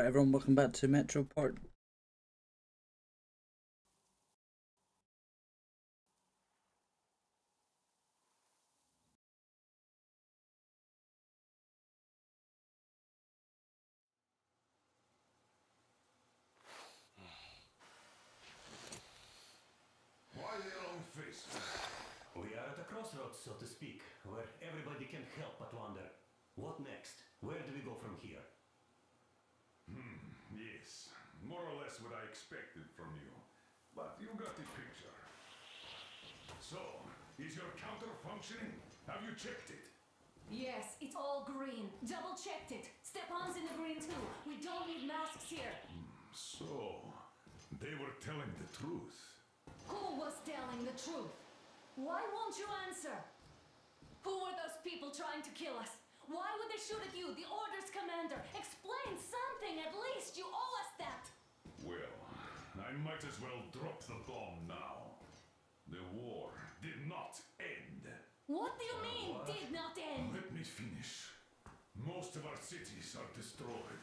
Right, everyone, welcome back to Metro Part. Why the long face? We are at a crossroads, so to speak, where everybody can help but wonder, what next? Where do we go from here? Yes, more or less what I expected from you. But you got the picture. So, is your counter functioning? Have you checked it? Yes, it's all green. Double checked it. Stepan's in the green too. We don't need masks here. So, they were telling the truth. Who was telling the truth? Why won't you answer? Who were those people trying to kill us? Why would they shoot at you, the Order's commander? Explain something, at least. You owe us that. Well, I might as well drop the bomb now. The war did not end. What do you mean, what? did not end? Let me finish. Most of our cities are destroyed.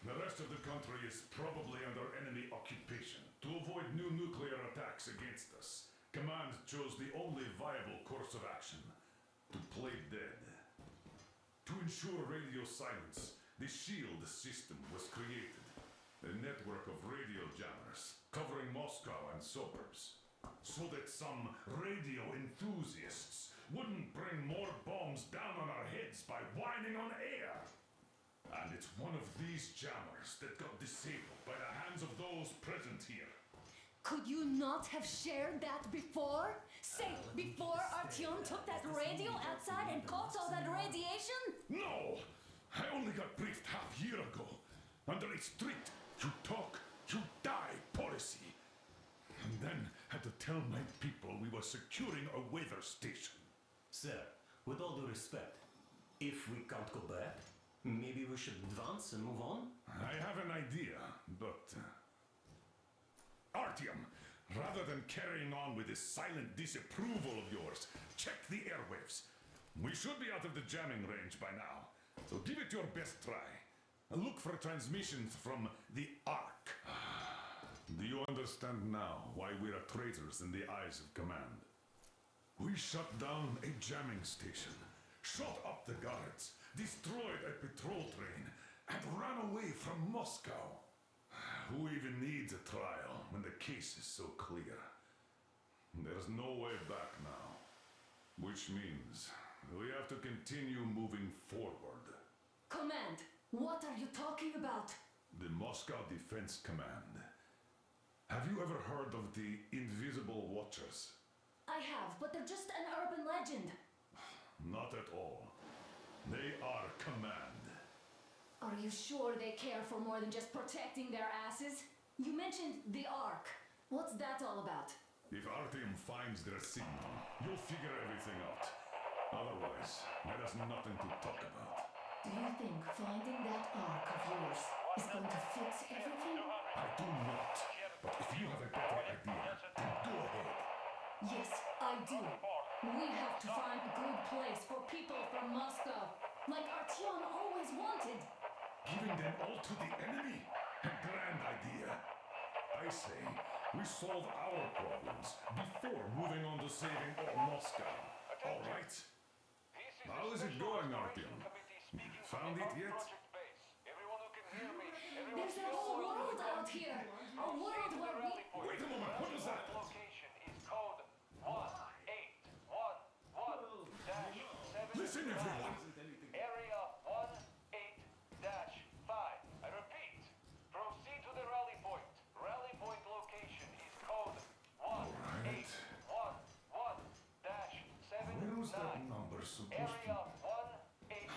The rest of the country is probably under enemy occupation. To avoid new nuclear attacks against us, Command chose the only viable course of action: to play dead. To ensure radio silence, the SHIELD system was created. A network of radio jammers covering Moscow and suburbs. So that some radio enthusiasts wouldn't bring more bombs down on our heads by whining on air. And it's one of these jammers that got disabled by the hands of those present here. Could you not have shared that before? Say, before Artyom took that radio outside and caught all that radiation? No! I only got briefed half year ago. Under a strict you talk, you die policy. And then had to tell my people we were securing a weather station. Sir, with all due respect, if we can't go back, maybe we should advance and move on? I have an idea, but... Artyom, rather than carrying on with this silent disapproval of yours, check the airwaves. We should be out of the jamming range by now, so give it your best try. Look for transmissions from the Ark. Do you understand now why we are traitors in the eyes of Command? We shut down a jamming station, shot up the guards, destroyed a patrol train, and ran away from Moscow. Who even needs a trial when the case is so clear? There's no way back now. Which means we have to continue moving forward. Command, what are you talking about? The Moscow Defense Command. Have you ever heard of the Invisible Watchers? I have, but they're just an urban legend. Not at all. They are Command. Are you sure they care for more than just protecting their asses? You mentioned the Ark. What's that all about? If Artyom finds their signal, you'll figure everything out. Otherwise, there is nothing to talk about. Do you think finding that Ark of yours is going to fix everything? I do not. But if you have a better idea, then go ahead. Yes, I do. We have to find a good place for people from Moscow, like Artyom always wanted. Giving them all to the enemy? A grand idea. I say, we solve our problems before moving on to saving all Moscow. All right? How is it going, Artyom? Found it yet? There's a whole world out here. A world where we... Wait a moment, what was that? Location is code 1811-7. Listen, everyone! Area 18-5. I repeat, proceed to the rally point. Rally point location is code Alright. 1811-79. Where was that number supposed Area to... 18-5.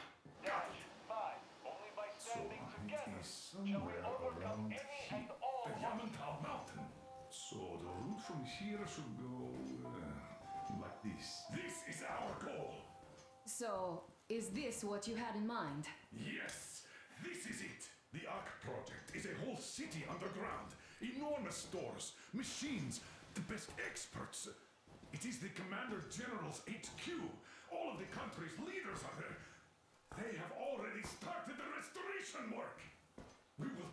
Only by So standing it together is shall we somewhere overcome around any here. and all The Yamantau Mountain. So the route from here should go... like this. This is our goal! So, is this what you had in mind? Yes, this is it. The Ark project is a whole city underground. Enormous stores, machines, the best experts. It is the Commander General's HQ. All of the country's leaders are there. They have already started the restoration work. We will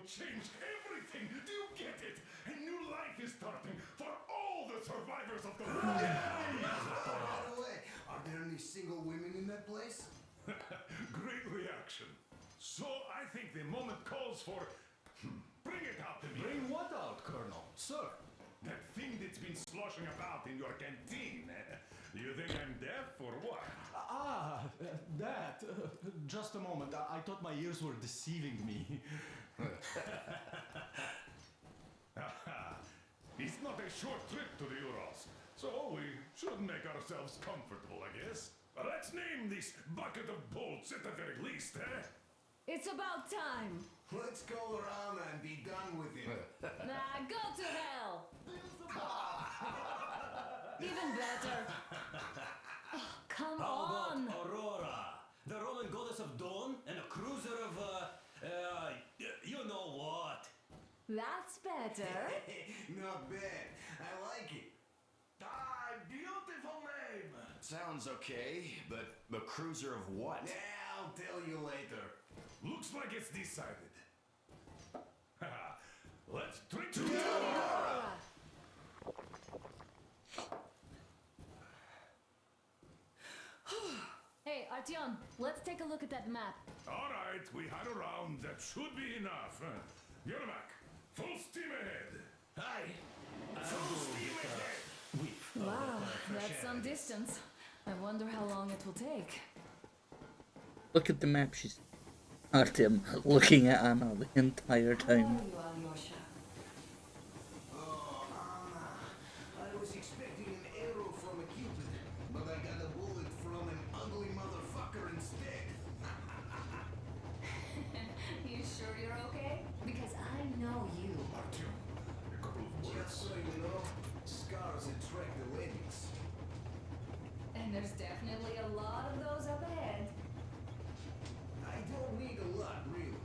change everything. Do you get it? A new life is starting for all the survivors of the world. By the way, are there any single women in that place? Great reaction. So I think the moment calls for... Bring it out to me. Bring what out, Colonel? Sir? That thing that's been sloshing about in your canteen. You think I'm deaf or what? That. Just a moment. I thought my ears were deceiving me. It's not a short trip to the Urals, so we should make ourselves comfortable, I guess. Let's name this bucket of bolts at the very least, eh? It's about time. Let's go around and be done with it. Nah, go to hell. Even better. Oh, come How on. about Aurora, the Roman goddess of dawn, and a cruiser of, you know what? That's better. Not bad. I like it. Beautiful name. Sounds okay, but the cruiser of what? Yeah, I'll tell you later. Looks like it's decided. Let's drink to Aurora! Aurora. Hey, Artyom, let's take a look at that map. All right, we had a round. That should be enough. Yermak, full steam ahead. Hi. Full steam ahead. Wow, that's some distance. I wonder how long it will take. Look at the map. She's at him, looking at Anna the entire time. Oh, Anna. I was expecting an arrow from a cupid, but I got a bullet from an ugly motherfucker instead. You sure you're okay? Because I know you. Artyom, a couple of words. Just so you know, scars attract the ladies. And there's definitely a lot of those up ahead. I don't need a lot, really.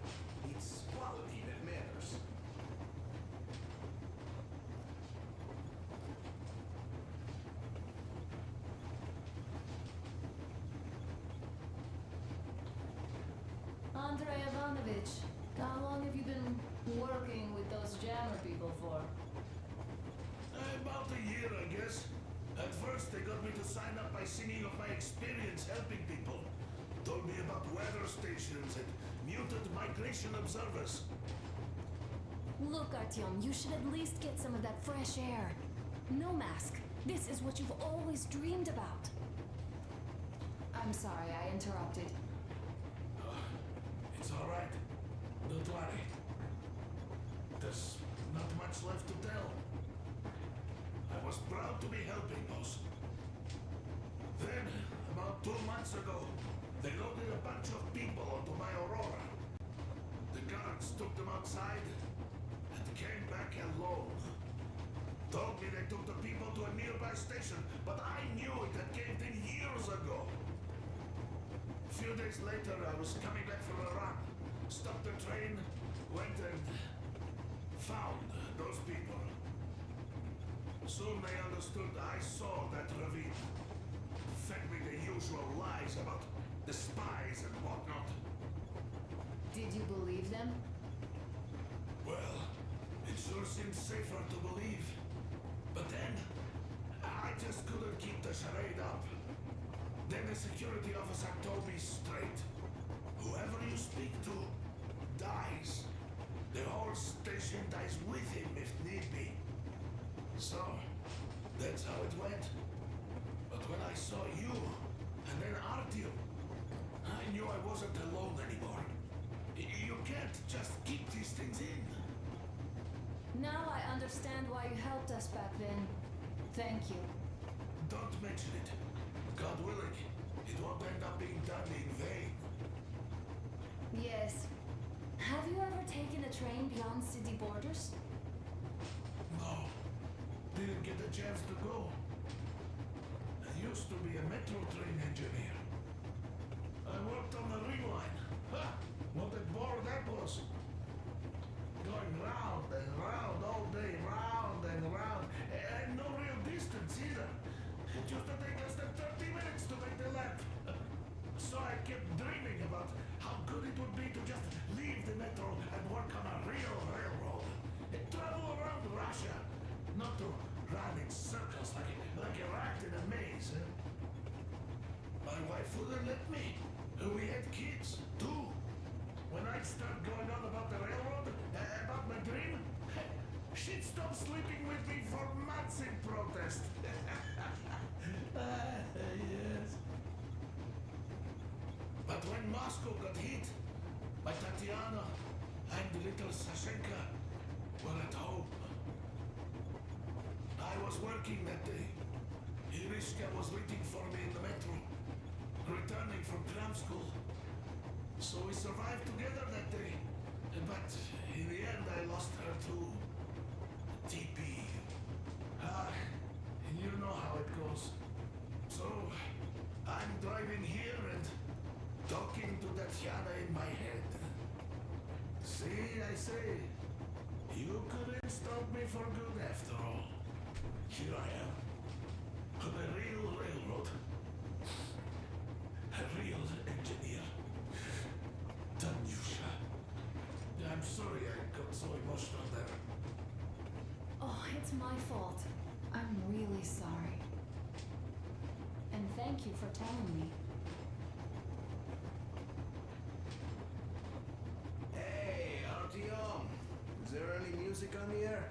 It's quality that matters. Andrei Ivanovich, how long have you been working with those jammer people for? About a year, I guess. At first, they got me to sign up by singing of my experience helping people. Told me about weather stations and mutant migration observers. Look, Artyom, you should at least get some of that fresh air. No mask. This is what you've always dreamed about. I'm sorry, I interrupted. It's all right. Don't worry. There's not much left to tell. I was proud to be helping those. Then, about 2 months ago, they loaded a bunch of people onto my Aurora. The guards took them outside and came back alone. Told me they took the people to a nearby station, but I knew it had caved in years ago. A few days later, I was coming back from a run. Stopped the train, went and found those people. Soon they understood I saw that ravine. Fed me the usual lies about the spies and whatnot. Did you believe them? Well, it sure seemed safer to believe. But then, I just couldn't keep the charade up. Then the security officer told me straight. Whoever you speak to dies. The whole station dies with him if need be. So, that's how it went. But when I saw you, and then Artyom, I knew I wasn't alone anymore. You can't just keep these things in. Now I understand why you helped us back then. Thank you. Don't mention it. God willing, it won't end up being done in vain. Yes. Have you ever taken a train beyond city borders? No, didn't get a chance to go. I used to be a metro train engineer. I worked on the ring line. Ha! What a bore that was. Going round and round all day, round and round, and no real distance either. It used to take less than 30 minutes to make the lap. So I kept dreaming about how good it would be to just leave the metro and work on a real railroad. And travel around Russia, not to run in circles like a rat in a maze. My wife wouldn't let me. We had kids, too. When I'd start going on about the railroad, about my dream, she'd stop sleeping with me for months in protest. Yes. But when Moscow got hit, my Tatiana and little Sashenka were at home. I was working that day. Irishka was waiting for me in the metro, returning from cram school. So we survived together that day. But in the end, I lost her too. TP. You know how it goes. So, I'm driving here and talking to Tatiana in my head. See, I say, you couldn't stop me for good after all. Here I am, on a real railroad. A real engineer. Tanyusha. I'm sorry I got so emotional there. Oh, it's my fault. I'm really sorry. And thank you for telling me. Hey, Artyom. Is there any music on the air?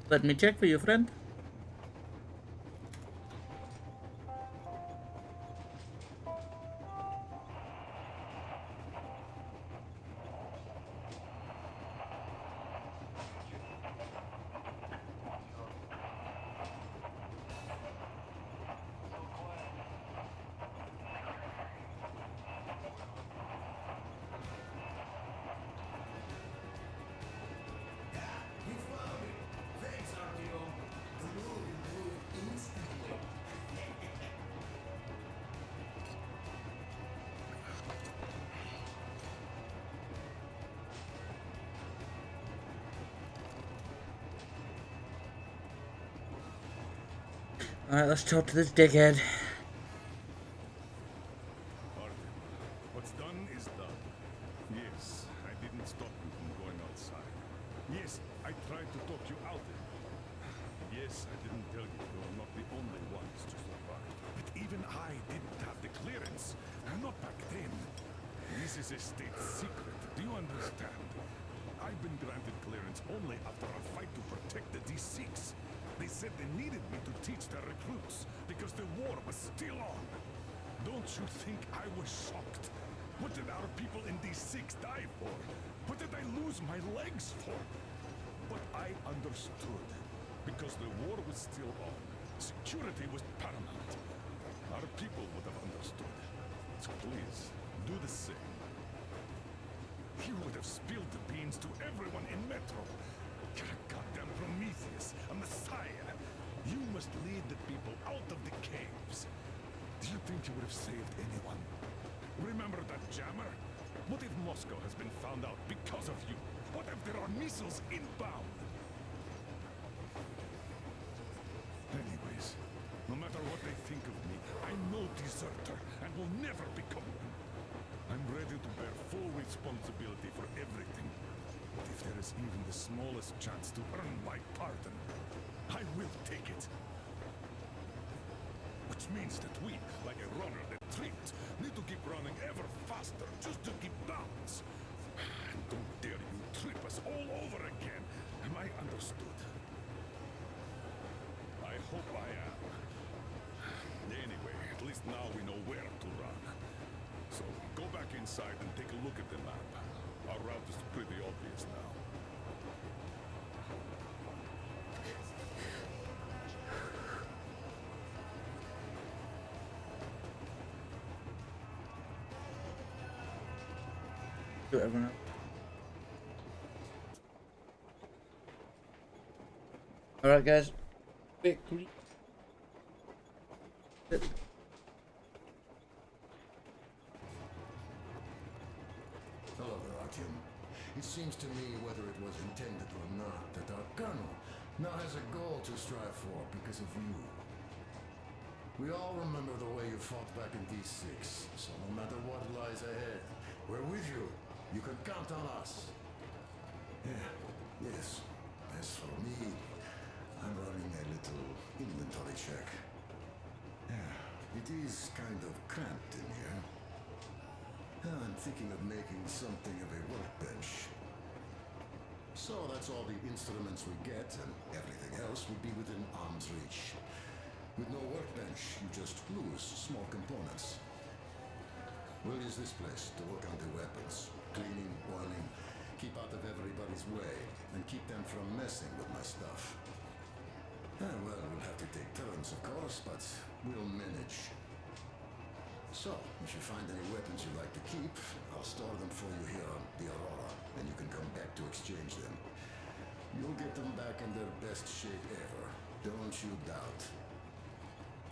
Let me check for you, friend. You found it. Thanks, Artyom. The mood improved instantly. Alright, let's talk to this dickhead. Artem, what's done is done. Yes, I didn't stop you from going outside. Yes, I tried to talk you out of it. Yes, I didn't tell you were not the only ones to survive. But even I didn't have the clearance. Not back then. This is a state secret. Do you understand? I've been granted clearance only after a fight to protect the D6. They said they needed me to teach their recruits because the war was still on. Don't you think I was shocked? What did our people in D6 die for? What did I lose my legs for? But I understood. Because the war was still on. Security was paramount. Our people would have understood. So please, do the same. You would have spilled the beans to everyone in Metro. You're a goddamn Prometheus, a messiah. You must lead the people out of the caves. Do you think you would have saved anyone? Remember that jammer? What if Moscow has been found out because of you? What if there are missiles inbound? Anyways, no matter what they think of me, I'm no deserter and will never become one. I'm ready to bear full responsibility for everything. But if there is even the smallest chance to earn my pardon, I will take it. Which means that we, like a runner that tripped, need to keep running ever faster just to keep balance. And don't dare you trip us all over again. Am I understood? I hope I am. Anyway, at least now we know where to run. So go back inside and take a look at the map. Our route is pretty obvious now. Do everyone else. Alright, guys. Victory. Hello there, Artyom. It seems to me, whether it was intended or not, that our colonel now has a goal to strive for because of you. We all remember the way you fought back in D6, so no matter what lies ahead, we're with you. You can count on us. Yeah, yes. As for me, I'm running a little inventory check. Yeah, it is kind of cramped in here. I'm thinking of making something of a workbench. So that's all the instruments we get, and everything else would be within arm's reach. With no workbench, you just lose small components. We'll use this place to work on the weapons. Cleaning, oiling, keep out of everybody's way, and keep them from messing with my stuff. Well, we'll have to take turns, of course, but we'll manage. So, if you find any weapons you'd like to keep, I'll store them for you here on the Aurora, and you can come back to exchange them. You'll get them back in their best shape ever. Don't you doubt.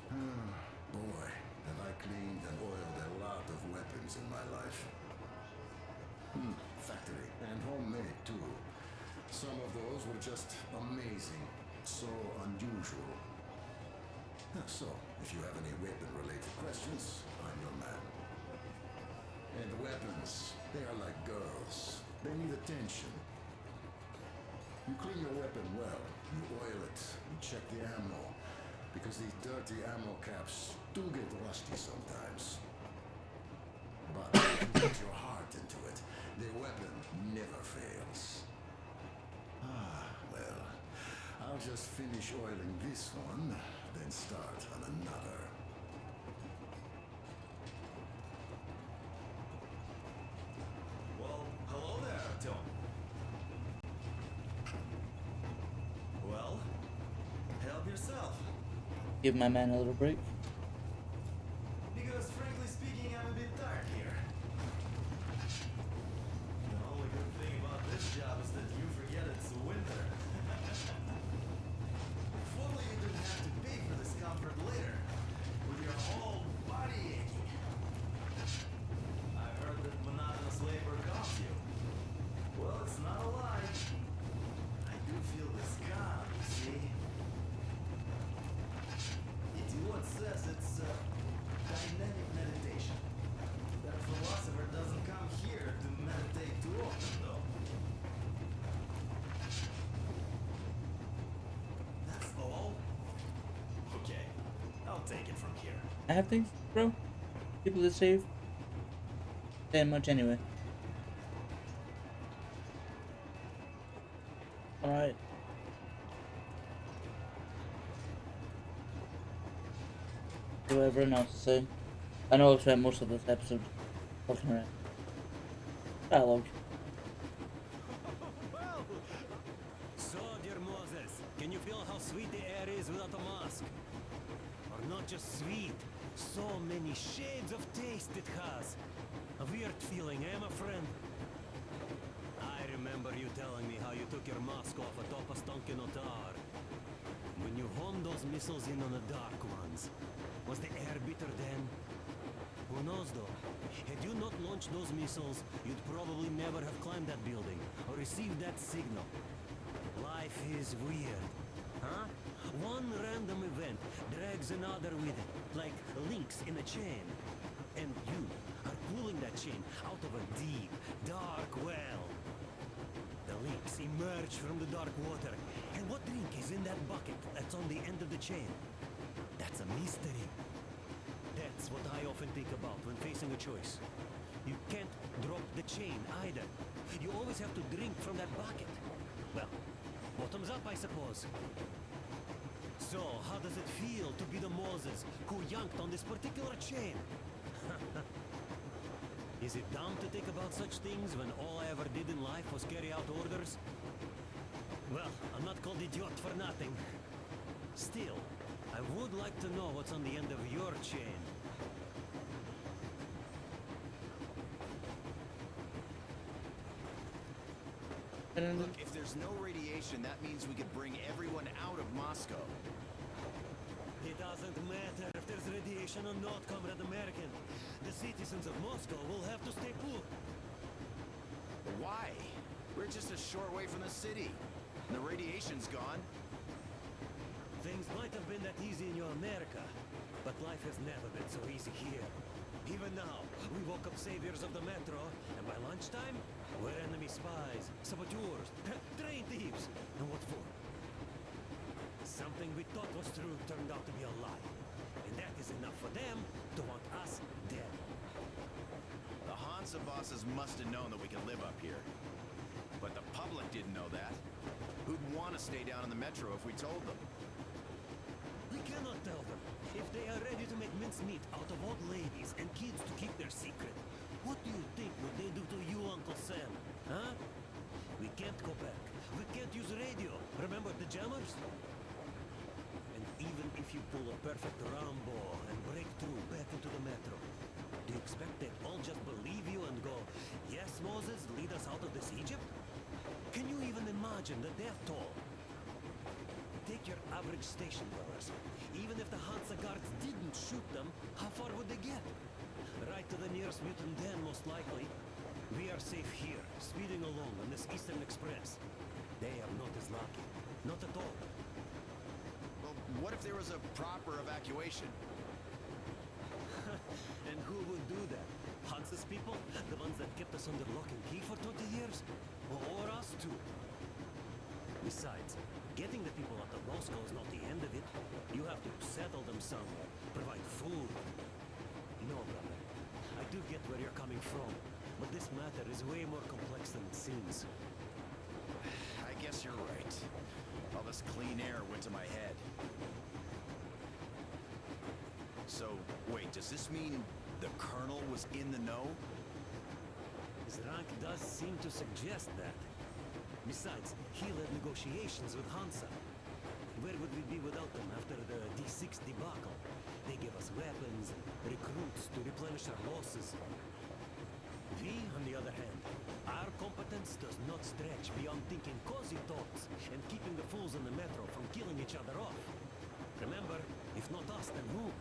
Boy, have I cleaned and oiled a lot of weapons in my life. Factory and homemade too. Some of those were just amazing. So unusual. So, if you have any weapon-related questions, I'm your man. And weapons, they are like girls. They need attention. You clean your weapon well, you oil it, you check the ammo. Because these dirty ammo caps do get rusty sometimes. But if you put your heart into it, the weapon never fails. Well, I'll just finish oiling this one, then start on another. Well, hello there, Tom. Well, help yourself. Give my man a little break. Because frankly speaking, I'm a bit tired here. The only good thing about this job is that you forget it's winter. If only you didn't have to pay for this comfort later, with your whole body aching. I heard that monotonous labor calms you. Well, it's not a lie. I do feel this calm, you see. It says it's dynamic meditation. That philosopher doesn't come here to meditate too often, though. That's all? Okay, I'll take it from here. I have things, bro. People to save. Saying much anyway. Alright. Do everyone else to say. I know I've spent most of this episode talking around. Dialogue. So, dear Moses, can you feel how sweet the air is without a mask? Or not just sweet, so many shades of taste it has. A weird feeling, eh, my friend? I remember you telling me how you took your mask off atop a Stonkino tower. When you homed those missiles in on the dark ones, was the air bitter then? Who knows though? Had you not launched those missiles, you'd probably never have climbed that building or received that signal. Life is weird, huh? One random event drags another with it, like links in a chain. And you are pulling that chain out of a deep, dark well. The links emerge from the dark water. And what link is in that bucket that's on the end of the chain? That's a mystery. That's what I often think about when facing a choice. You can't drop the chain either. You always have to drink from that bucket. Well, bottoms up, I suppose. So, how does it feel to be the Moses who yanked on this particular chain? Is it dumb to think about such things when all I ever did in life was carry out orders? Well, I'm not called idiot for nothing. Still, I would like to know what's on the end of your chain. Look, if there's no radiation, that means we could bring everyone out of Moscow. It doesn't matter if there's radiation or not, Comrade American. The citizens of Moscow will have to stay put. Why? We're just a short way from the city. The radiation's gone. Things might have been that easy in your America, but life has never been so easy here. Even now, we woke up saviors of the metro, and by lunchtime, we're enemy spies, saboteurs, train thieves. And what for? Something we thought was true turned out to be a lie. And that is enough for them to want us dead. The Hansa bosses must have known that we could live up here. But the public didn't know that. Who'd want to stay down in the metro if we told them? We cannot tell them. If they are ready to make mincemeat out of old ladies and kids to keep their secret, what do you think would they do to you, Uncle Sam? Huh? We can't go back. We can't use radio. Remember the jammers? And even if you pull a perfect Rambo and break through back into the metro, do you expect they'd all just believe you and go, yes, Moses, lead us out of this Egypt? Can you even imagine the death toll? Take your average station dwellers. Even if the Hansa guards didn't shoot them, how far would they get? Right to the nearest mutant den, most likely. We are safe here, speeding along on this Eastern Express. They are not as lucky. Not at all. Well, what if there was a proper evacuation? And who would do that? Hansa's people? The ones that kept us under lock and key for 20 years? Or us too? Besides, getting the people out of Moscow is not the end of it. You have to settle them somewhere, provide food. No, brother. I do get where you're coming from, but this matter is way more complex than it seems. I guess you're right. All this clean air went to my head. So, wait, does this mean the Colonel was in the know? His rank does seem to suggest that. Besides, he led negotiations with Hansa. Where would we be without them after the D6 debacle? They gave us weapons and recruits to replenish our losses. We, on the other hand, our competence does not stretch beyond thinking cozy thoughts and keeping the fools in the metro from killing each other off. Remember, if not us, then who?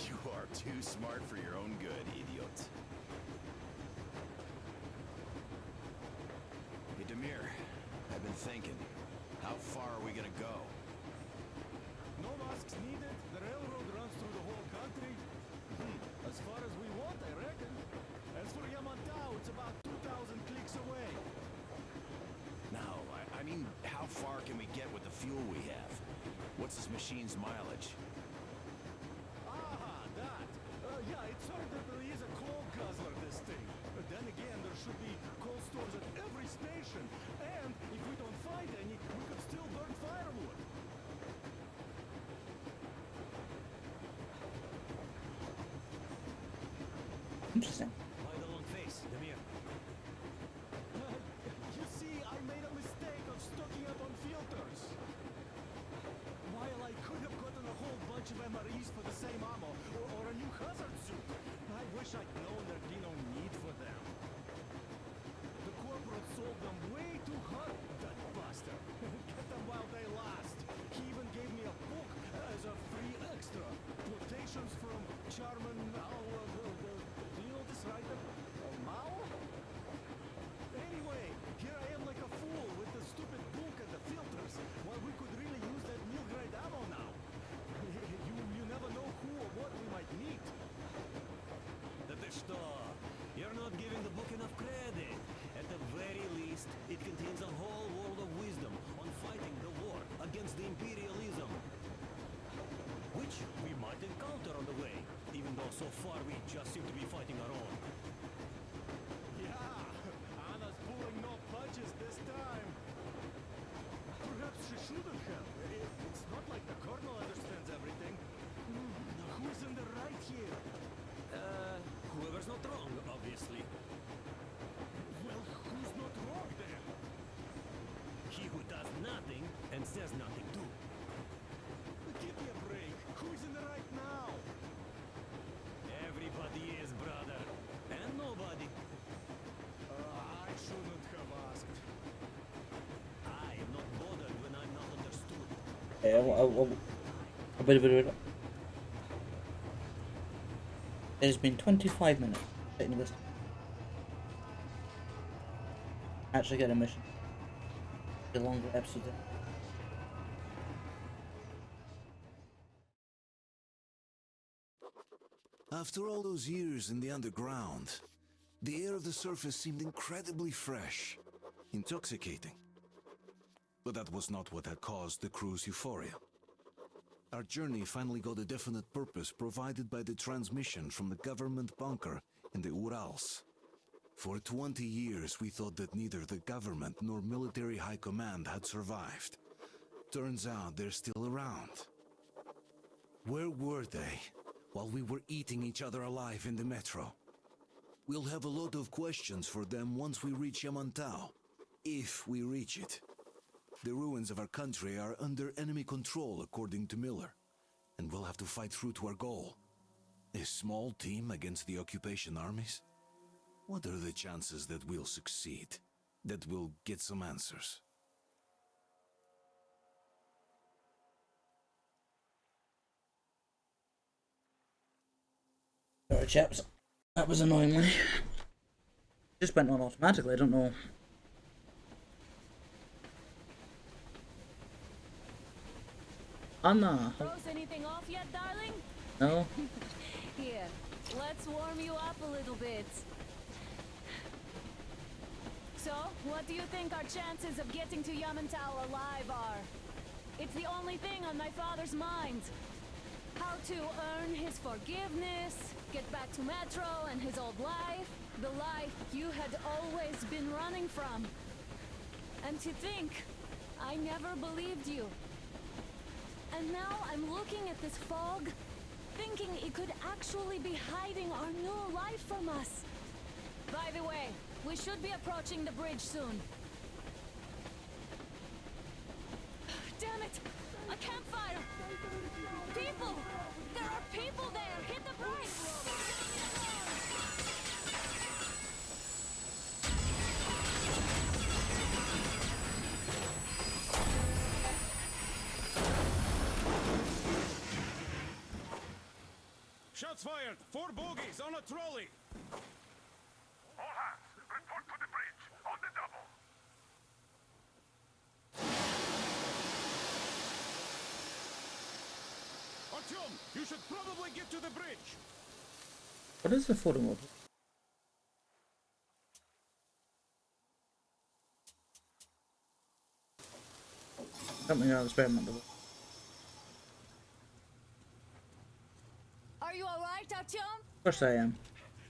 You are too smart for your own good, idiot. Hey, Demir, I've been thinking. How far are we gonna go? No masks needed. The railroad runs through the whole country. As far as we want, I reckon. As for Yamantau, it's about 2,000 clicks away. No, I mean, how far can we get with the fuel we have? What's this machine's mileage? Ah, that. Yeah, it certainly is a coal guzzler, this thing. But then again, there should be coal stores at every station. And if we don't find any, we could still burn firewood. Interesting. Why the long face, Demir? You see, I made a mistake of stocking up on filters. While I could have gotten a whole bunch of MREs for the same ammo, or a new hazard suit, I wish I'd known there'd be no need for them. The corporate sold them way too hot, that bastard. Get them while they last. He even gave me a book as a free extra. Quotations from Charman Mao. Do you know this writer? Mao? Anyway, here I am like a fool with the stupid book and the filters, while we could really use that meal-grade ammo now. You never know who or what we might meet. Что? You're not giving the book enough credit. At the very least, it contains a whole world of wisdom on fighting the war against the imperialism. Which we might encounter on the way, even though so far we just seem to be fighting our own. Yeah, Anna's pulling no punches this time. Perhaps she shouldn't have. It's not like the Colonel understands everything. Who's in the right here? Whoever's not wrong, obviously. Well, who's not wrong then? He who does nothing and says nothing too. Give me a break. Who's in the right now? Everybody is, brother. And nobody. I shouldn't have asked. I am not bothered when I'm not understood. Wait. It has been 25 minutes taking this. Actually get a mission. The longer episode. After all those years in the underground, the air of the surface seemed incredibly fresh, intoxicating. But that was not what had caused the crew's euphoria. Our journey finally got a definite purpose provided by the transmission from the government bunker in the Urals. For 20 years we thought that neither the government nor military high command had survived. Turns out they're still around. Where were they while we were eating each other alive in the metro? We'll have a lot of questions for them once we reach Yamantau, if we reach it. The ruins of our country are under enemy control, according to Miller, and we'll have to fight through to our goal. A small team against the occupation armies? What are the chances that we'll succeed? That we'll get some answers? Sorry, chaps. That was annoying me. Just went on automatically, I don't know. Anna. Froze anything off yet, darling? No? Here, let's warm you up a little bit. So, what do you think our chances of getting to Yamantau alive are? It's the only thing on my father's mind. How to earn his forgiveness, get back to Metro and his old life, the life you had always been running from. And to think, I never believed you. And now I'm looking at this fog, thinking it could actually be hiding our new life from us. By the way, we should be approaching the bridge soon. Damn it! A campfire! People! There are people there! Hit the brakes! Shots fired! 4 bogies on a trolley! All hands, report to the bridge, on the double. Artyom, you should probably get to the bridge! What is the photo mode? Something I'll experiment with. Are you alright, Artyom? Of course I am.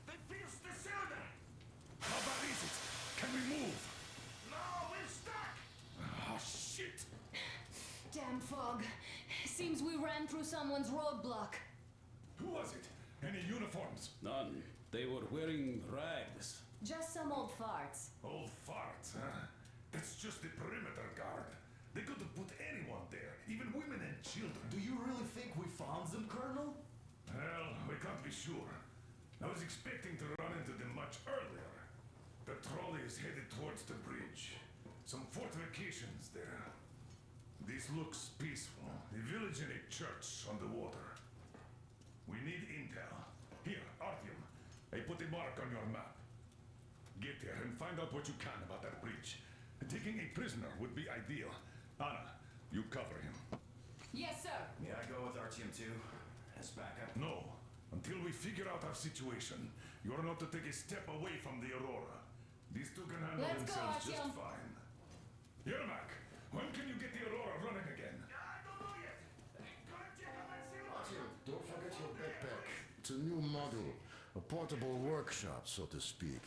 They pierced the cylinder. How bad is it? Can we move? No, we're stuck. Oh, shit. Damn fog. Seems we ran through someone's roadblock. Who was it? Any uniforms? None. They were wearing rags. Just some old farts. Old farts, huh? That's just the perimeter guard. They could have put anyone there, even women and children. Do you really think we found them, Colonel? Well, we can't be sure. I was expecting to run into them much earlier. The trolley is headed towards the bridge. Some fortifications there. This looks peaceful. A village and a church on the water. We need intel. Here, Artyom. I put a mark on your map. Get there and find out what you can about that bridge. Taking a prisoner would be ideal. Anna, you cover him. Yes, sir. Yeah, I go with Artyom too. As backup. No. Until we figure out our situation, you're not to take a step away from the Aurora. These two can handle Let's go, themselves just Artyom. fine. Yermak, when can you get the Aurora running again? I don't know yet. Gonna check on that cylinder. Don't forget your backpack. It's a new model. A portable workshop, so to speak.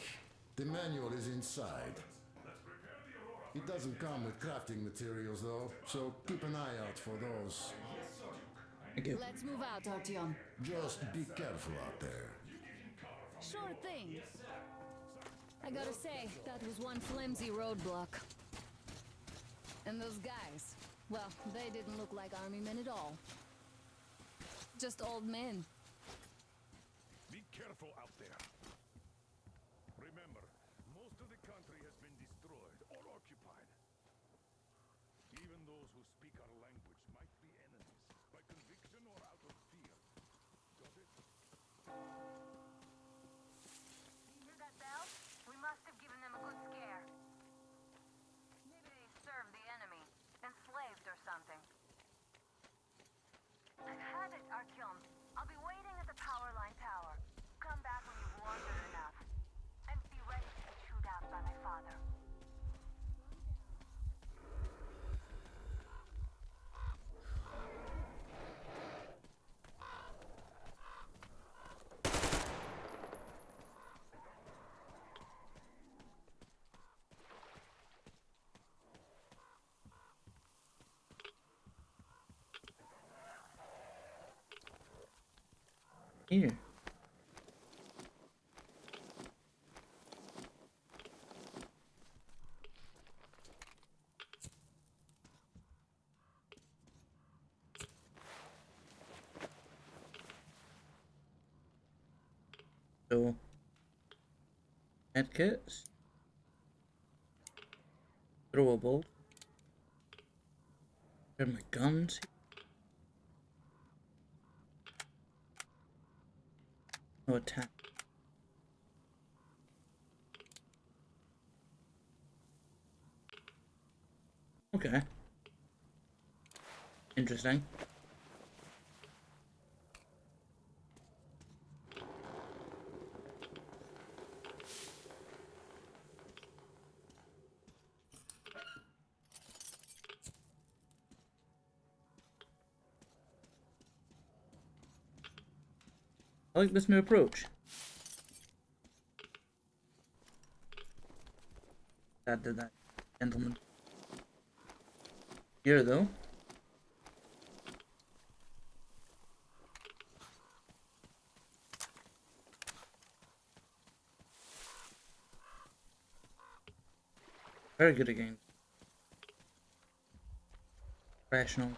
The manual is inside. Let's prepare the Aurora. It doesn't come with crafting materials, though, so keep an eye out for those. Thank you. Let's move out, Artyom. Just be careful out there. Sure thing. I gotta say, that was one flimsy roadblock. And those guys, well, they didn't look like army men at all. Just old men. Be careful out there. Remember, most of the country has been destroyed or occupied. Even those who speak our language might be enemies, by conviction or out of fear. Got it? You hear that bell? We must have given them a good scare. Maybe they served the enemy, enslaved or something. I've had it, Artyom. I'll be waiting at the power here? So, medkits, throwables. Where are my guns? No attack. Okay. Interesting. I like this new approach. That did that, gentlemen. Here though. Very good again. Rational.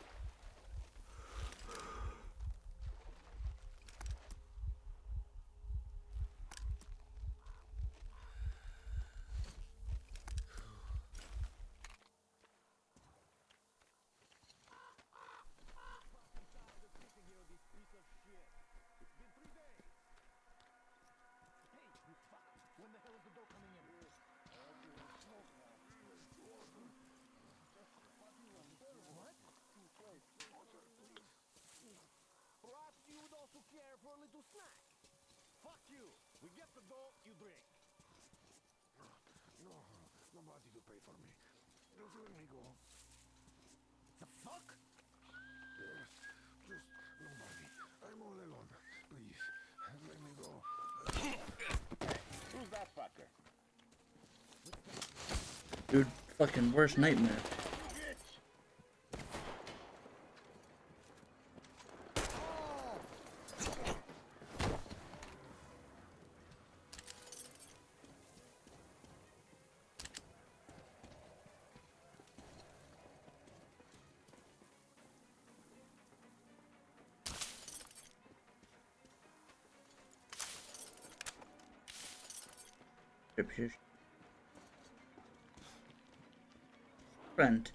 Perhaps you would also care for a little snack. Fuck you. We get the dough, you drink. No, nobody to pay for me. Just let me go. The fuck? Yes, just nobody. I'm all alone. Please, let me go. Who's that fucker? Your fucking worst nightmare. Scriptures. Friend.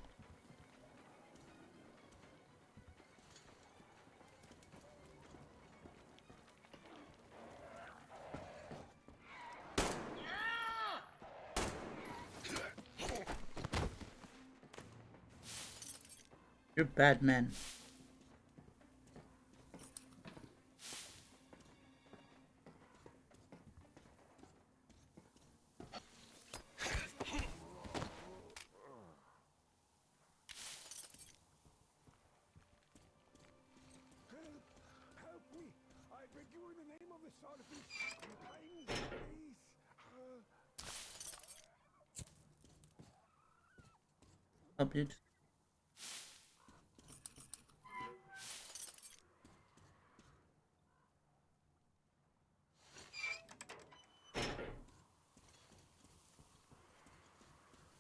You're bad man. Help me! I beg you in the name of the Starfish. Tiny, please. Help you.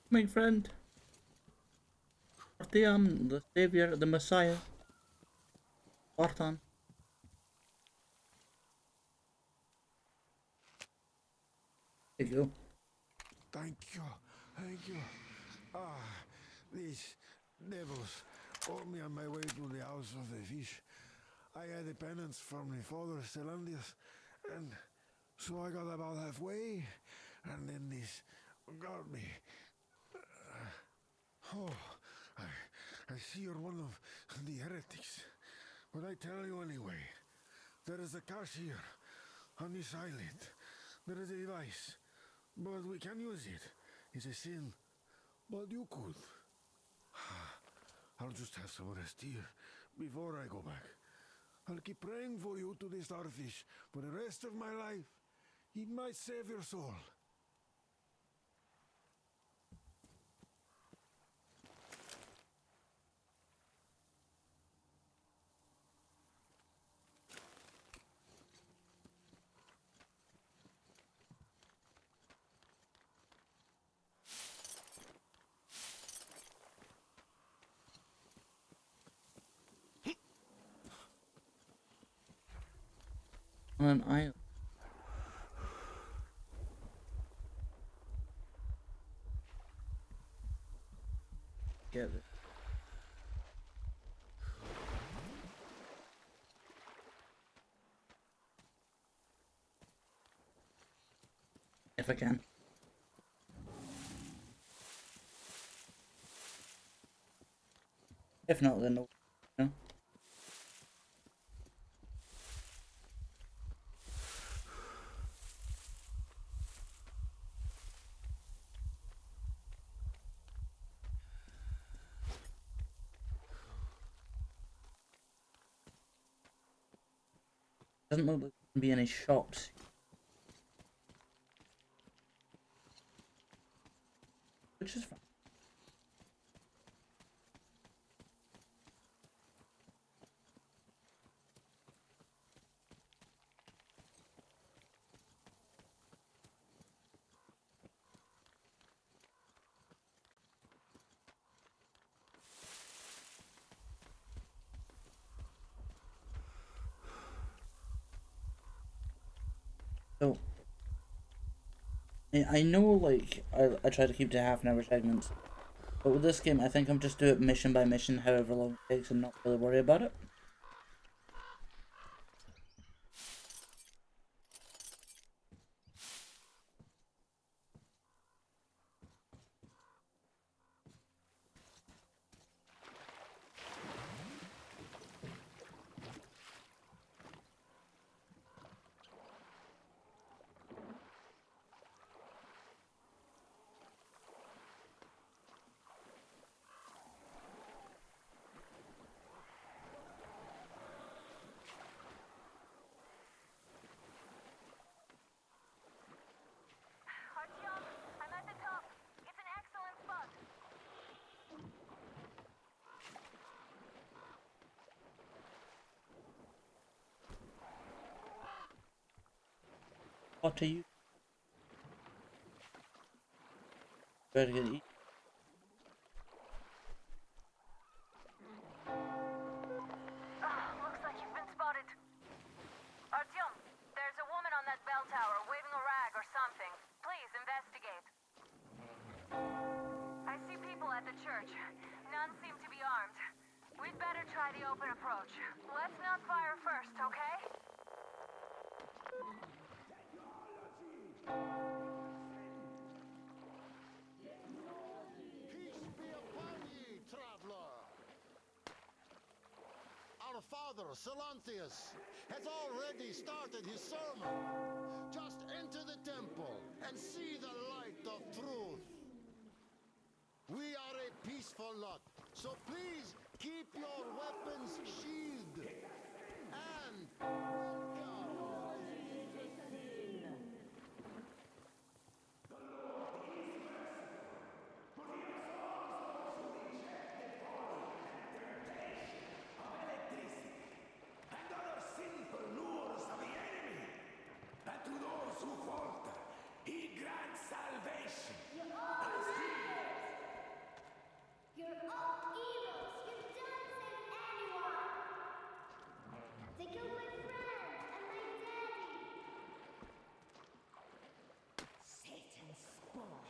My friend. The savior, the messiah. Spartan. There you go. Thank you. Thank you. Ah, these devils caught me on my way to the house of the fish. I had a penance from my father, Stellandius, and so I got about halfway, and then this got me. Oh, I see you're one of the heretics, but I tell you anyway, there is a cache here on this island. There is a device, but we can use it. It's a sin, but you could. I'll just have some rest here before I go back. I'll keep praying for you to the starfish for the rest of my life. It might save your soul. On an island. Get it. If I can. If not, then no. No. Doesn't look like there can be any shops. Which is fine. So, I know, like, I try to keep to half an hour segments, but with this game, I think I'm just do it mission by mission, however long it takes, and not really worry about it. Artyom, I'm at the top. It's an excellent spot. What are you? Better get eat. Looks like you've been spotted. Artyom, there's a woman on that bell tower waving a rag or something. Please investigate. I see people at the church. None seem to be armed. We'd better try the open approach. Let's not fire first, okay? Peace be upon ye, traveler. Our father, Silanthius, has already started his sermon. Just enter the temple and see the light of truth. We are a peaceful lot, so please keep your weapons sheathed. And welcome. and other sinful lures of the enemy. And to those who falter, he grants salvation. You're all evils. You don't save anyone. They killed my friend and my daddy. Satan's spawn.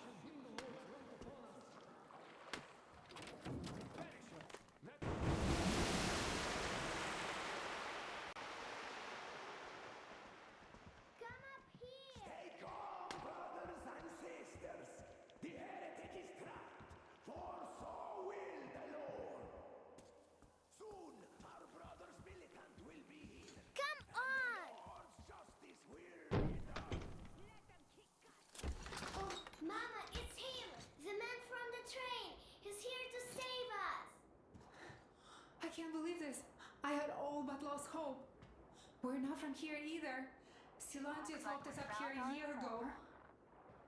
Come up here. Stay calm, brothers and sisters. The heretic is trapped, for so will the Lord. Soon, our brother's militant will be here. Come on. Lord's justice will be done. Oh, Mama, it's him. The man from the train. He's here to save us. I can't believe this. I had all but lost hope. We're not from here either. Silantius locked us up here a year ago.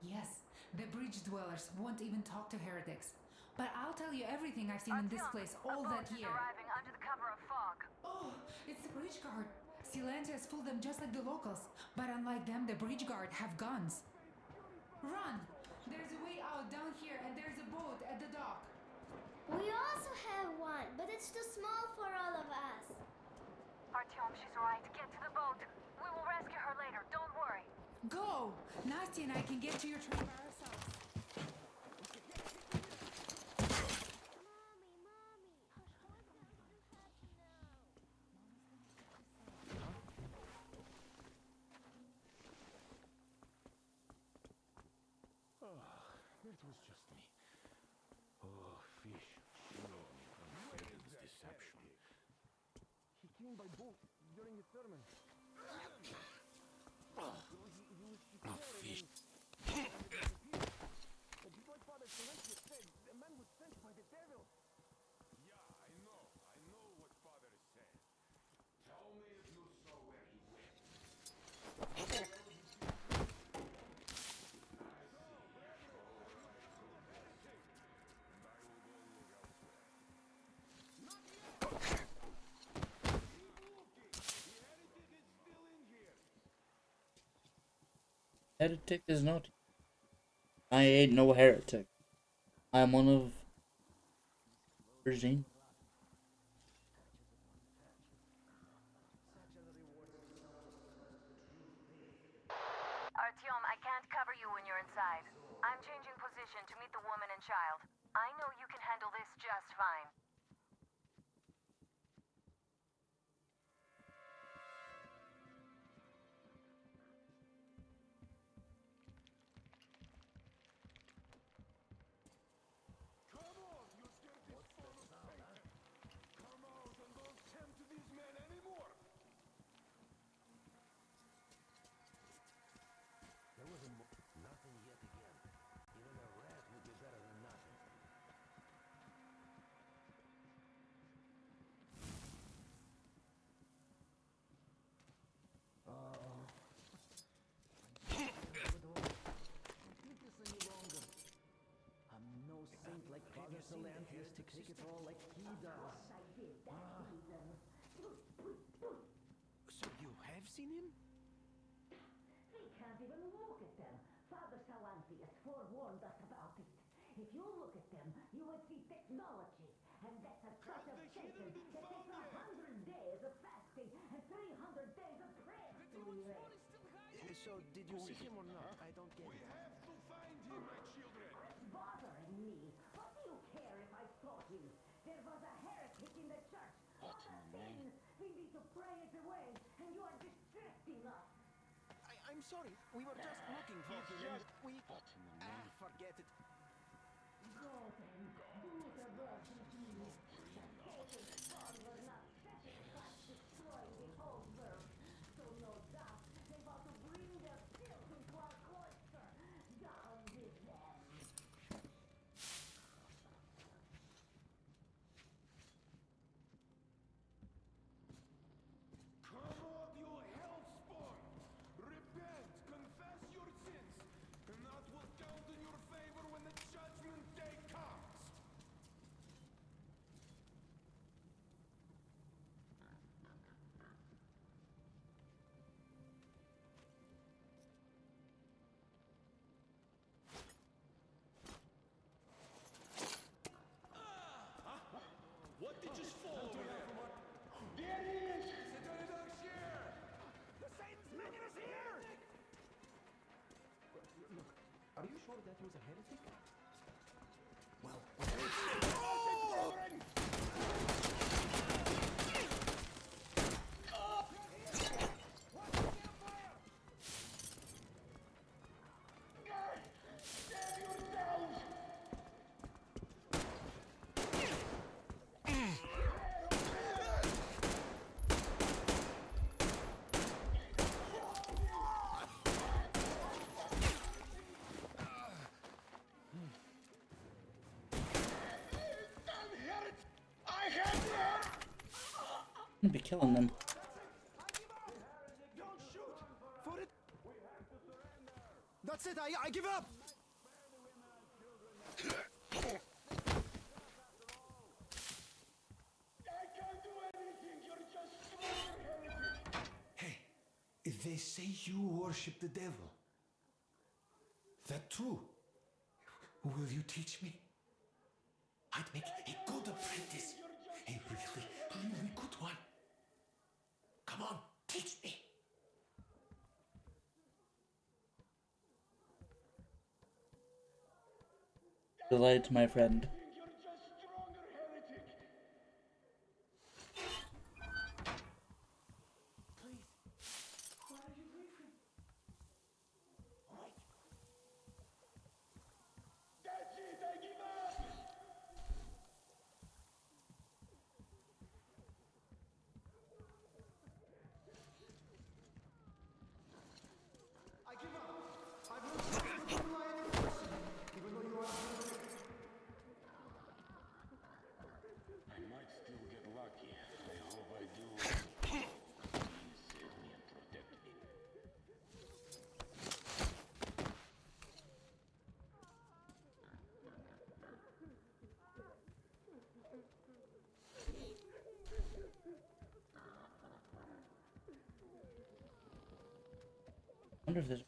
Yes, the bridge dwellers won't even talk to heretics. But I'll tell you everything I've seen in this place all that year. Arriving under the cover of fog. Oh, it's the bridge guard. Silantius fooled them just like the locals. But unlike them, the bridge guard have guns. Run! There's a way out down here and there's a boat at the dock. We also have one, but it's too small for all of us. Artyom, she's right. Get to the boat. We will rescue Go! Nasty and I can get to your train by ourselves. It was just me. Oh, fish. Shield me from Satan's deception. He came by boat during his sermon. Oh, fish. But before Father Celestius said, the man was sent by the devil. Yeah, I know what Father said. Tell me if you saw where he went. Heretic is not. I ain't no heretic. I am one of Virgin. Artyom, I can't cover you when you're inside. I'm changing position to meet the woman and child. I know you can handle this just fine. Come on, you dirty son of Satan! Come out and don't tempt these men anymore! There was nothing yet again. Even a rat would be better than nothing. I'm no saint like Father Solantius to take it all like he does. So you have seen him? We can't even look at them. Father Salantius forewarned us about it. If you look at them, you would see technology. And that's a touch of Satan that takes 100 days of fasting and 300 days of prayer to erase. So did you see him or not? I don't get We it. have to find him, my children! What's bothering me? What do you care if I saw him? There was a heretic in the church. What a sin! We need to pray it away, and you are distracting us. I'm sorry. We were just looking for him. And we... forget it. Go then, do the work you do. The Satan's God was not satisfied destroying the whole world. So no doubt they want to bring their filth into our cloister. Down with them. Come on, you hellspawn! Repent, confess your sins, and that will count in your favor when the judgment day comes! What did just fall over there? There he is! Citadel here! The Satan's minion is here! Look, are you sure that was a heretic? Well, I'm gonna be killing them. don't shoot! For it! That's it, I give up! Hey, they say you worship the devil. That true? Will you teach me? I'd make a good apprentice. A really good one. Come on, teach me. Delight, my friend. You're just stronger, heretic. Please, why are you leaving? What? That's it, I give up! I give up. I've no choice but to rely on your mercy, even though you are perfect. I might still get lucky. I hope I do. Please save me and protect me. I wonder if there's.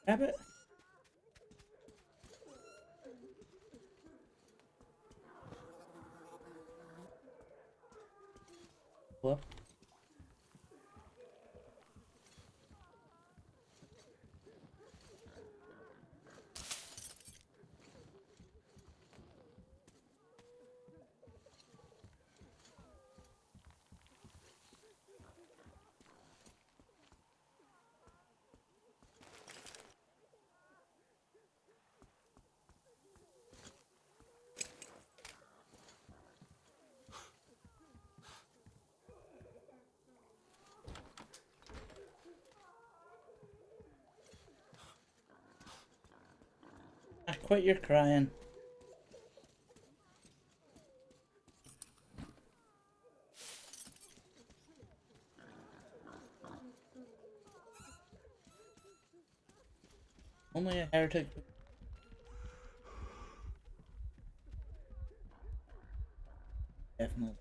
Rabbit? What? Ah, quit your crying. Only a heretic. Definitely.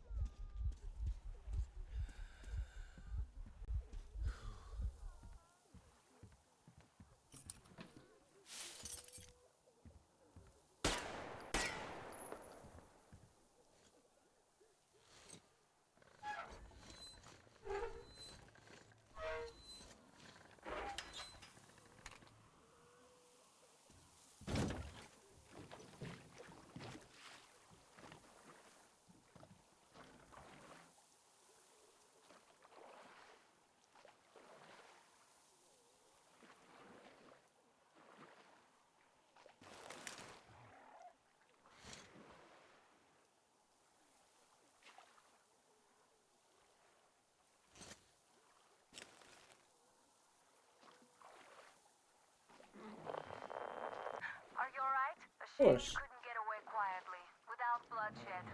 Are you alright? A Of shame course. you couldn't get away quietly, without bloodshed.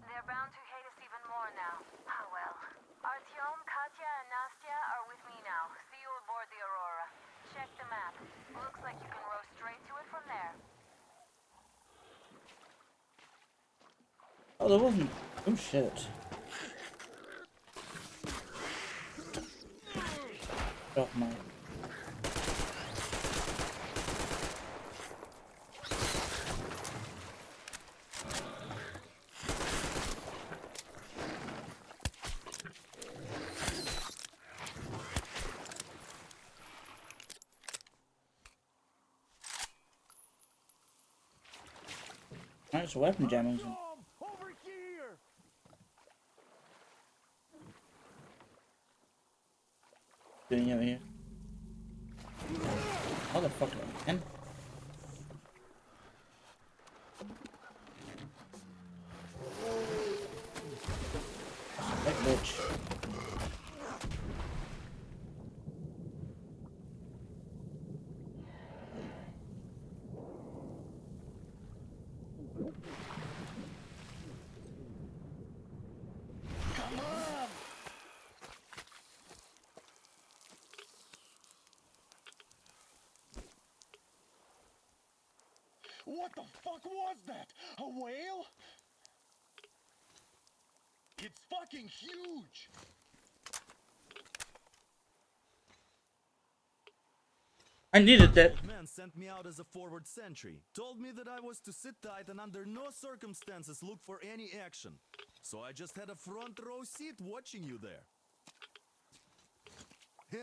They're bound to hate us even more now. Ah well. Artyom, Katya, and Nastya are with me now. See you aboard the Aurora. Check the map. Looks like you can row straight to it from there. Oh, there wasn't. Oh shit. Drop my. Nice weapon jamming. Over here! Doing over here. Motherfucker, man. That bitch. Come on! What the fuck was that? A whale? It's fucking huge! I needed that. Old man sent me out as a forward sentry. Told me that I was to sit tight and under no circumstances look for any action. So I just had a front row seat watching you there.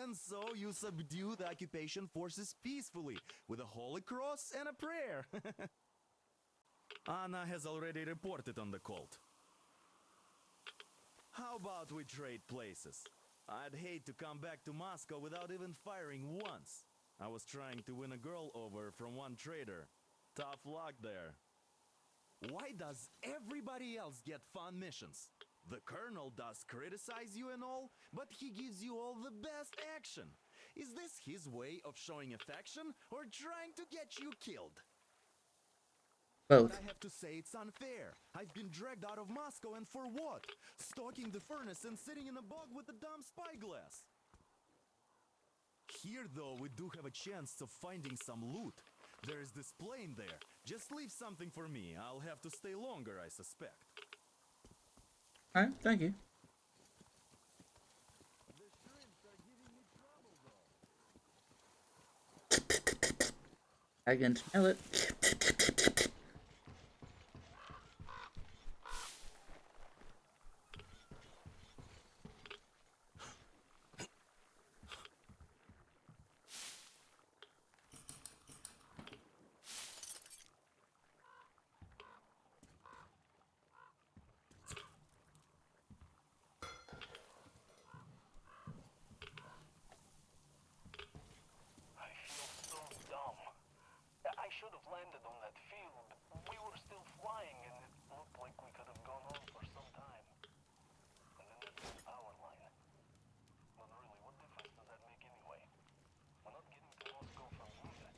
And so you subdue the occupation forces peacefully, with a holy cross and a prayer. Anna has already reported on the cult. How about we trade places? I'd hate to come back to Moscow without even firing once. I was trying to win a girl over from one trader. Tough luck there. Why does everybody else get fun missions? The colonel does criticize you and all, but he gives you all the best action. Is this his way of showing affection or trying to get you killed? Both. But I have to say it's unfair. I've been dragged out of Moscow, and for what? Stalking the furnace and sitting in a bog with a dumb spyglass. Here, though, we do have a chance of finding some loot. There is this plane there. Just leave something for me. I'll have to stay longer, I suspect. Alright, thank you. The shrimps are giving me trouble, though. I can smell it. I feel so dumb. I should have landed on that field. We were still flying and it looked like we could have gone on for some time. And then there's the power line. But really, what difference does that make anyway? We're not getting to Moscow from here.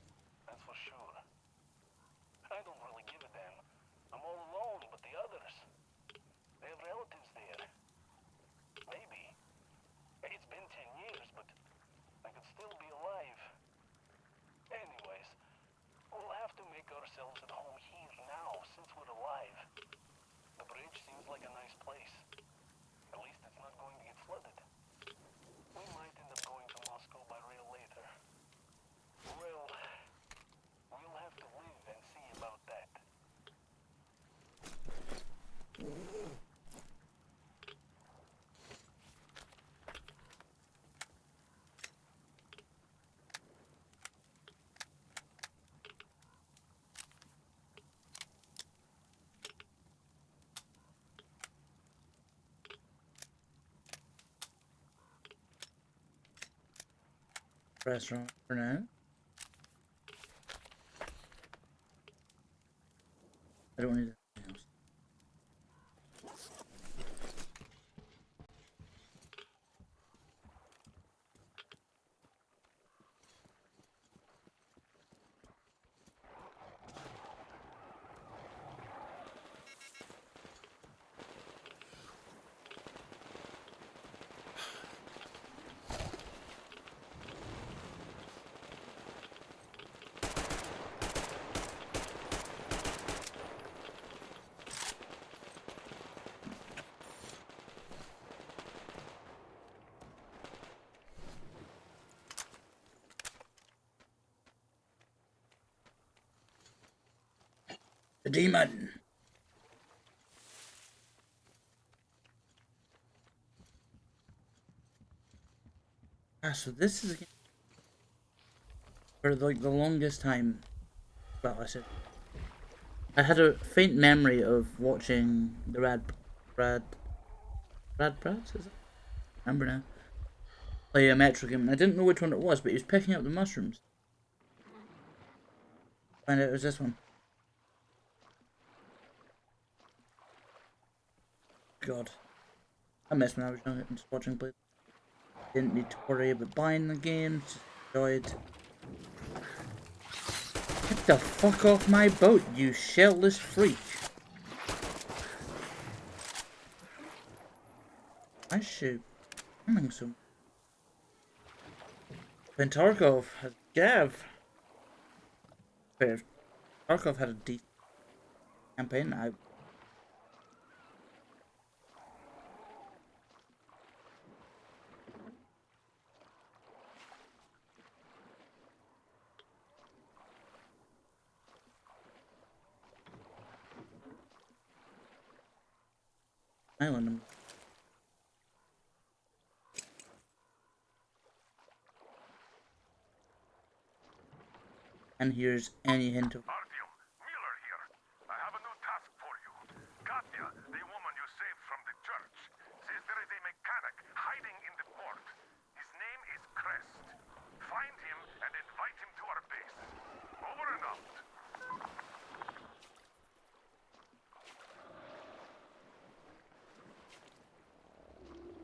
That's for sure. I don't really give a damn. I'm all alone, but the others, they have relatives there. Maybe. It's been 10 years, but I could still be alive. Anyways, we'll have to make ourselves at home here now, since we're alive. The bridge seems like a nice place. At least it's not going to get flooded. We might end up going to Moscow by rail later. Well, we'll have to live and see about that. Restaurant for now. I don't need anything else. The demon. Ah, so this is for like the longest time. Well, I had a faint memory of watching the Brad Brats, is it? I remember now. Play a Metro game, and I didn't know which one it was, but he was picking up the mushrooms. Find out it was this one. God, I missed when I was young and just watching play. Didn't need to worry about buying the games, just enjoyed. Get the fuck off my boat, you shellless freak. I shoot. Coming soon. When Tarkov had Gav. Fair. Tarkov had a decent campaign. island. And here's any hint of Artyom, Miller here. I have a new task for you. Katya, the woman you saved from the church, says there is a mechanic hiding in the port. His name is Crest. Find him and invite him to our base. Over and out.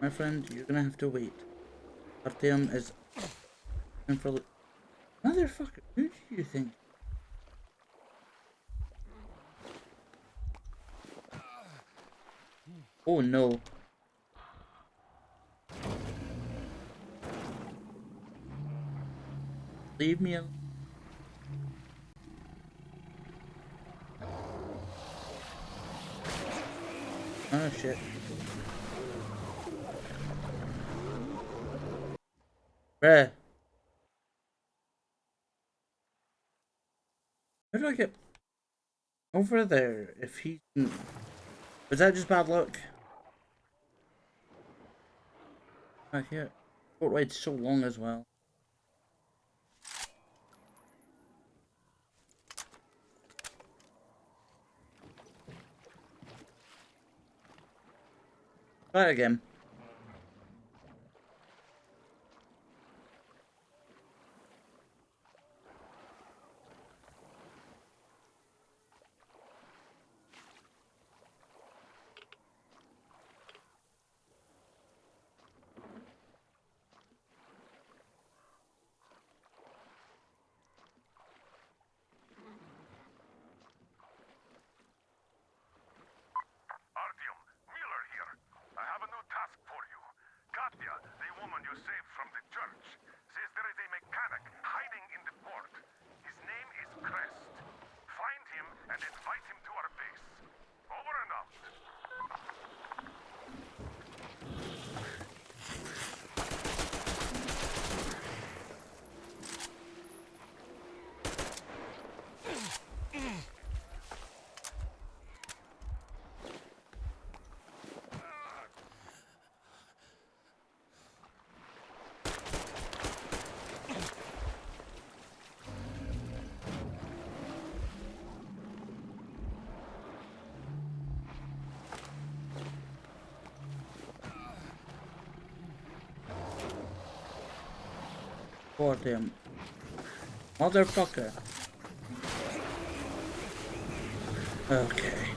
my friend. You're gonna have to wait. Artyom is in for motherfucker. Who do you think? Oh no. Leave me alone. Oh shit. Bruh. How do I get over there if he... Was that just bad luck? I can't. Port ride's so long as well. Try it again. Artyom, Miller here. I have a new task for you. Katya, the woman you saved from the church, says there is a mechanic hiding in the port. His name is Crest. Find him and invite him to our base. Over and out. For him. Motherfucker. Okay.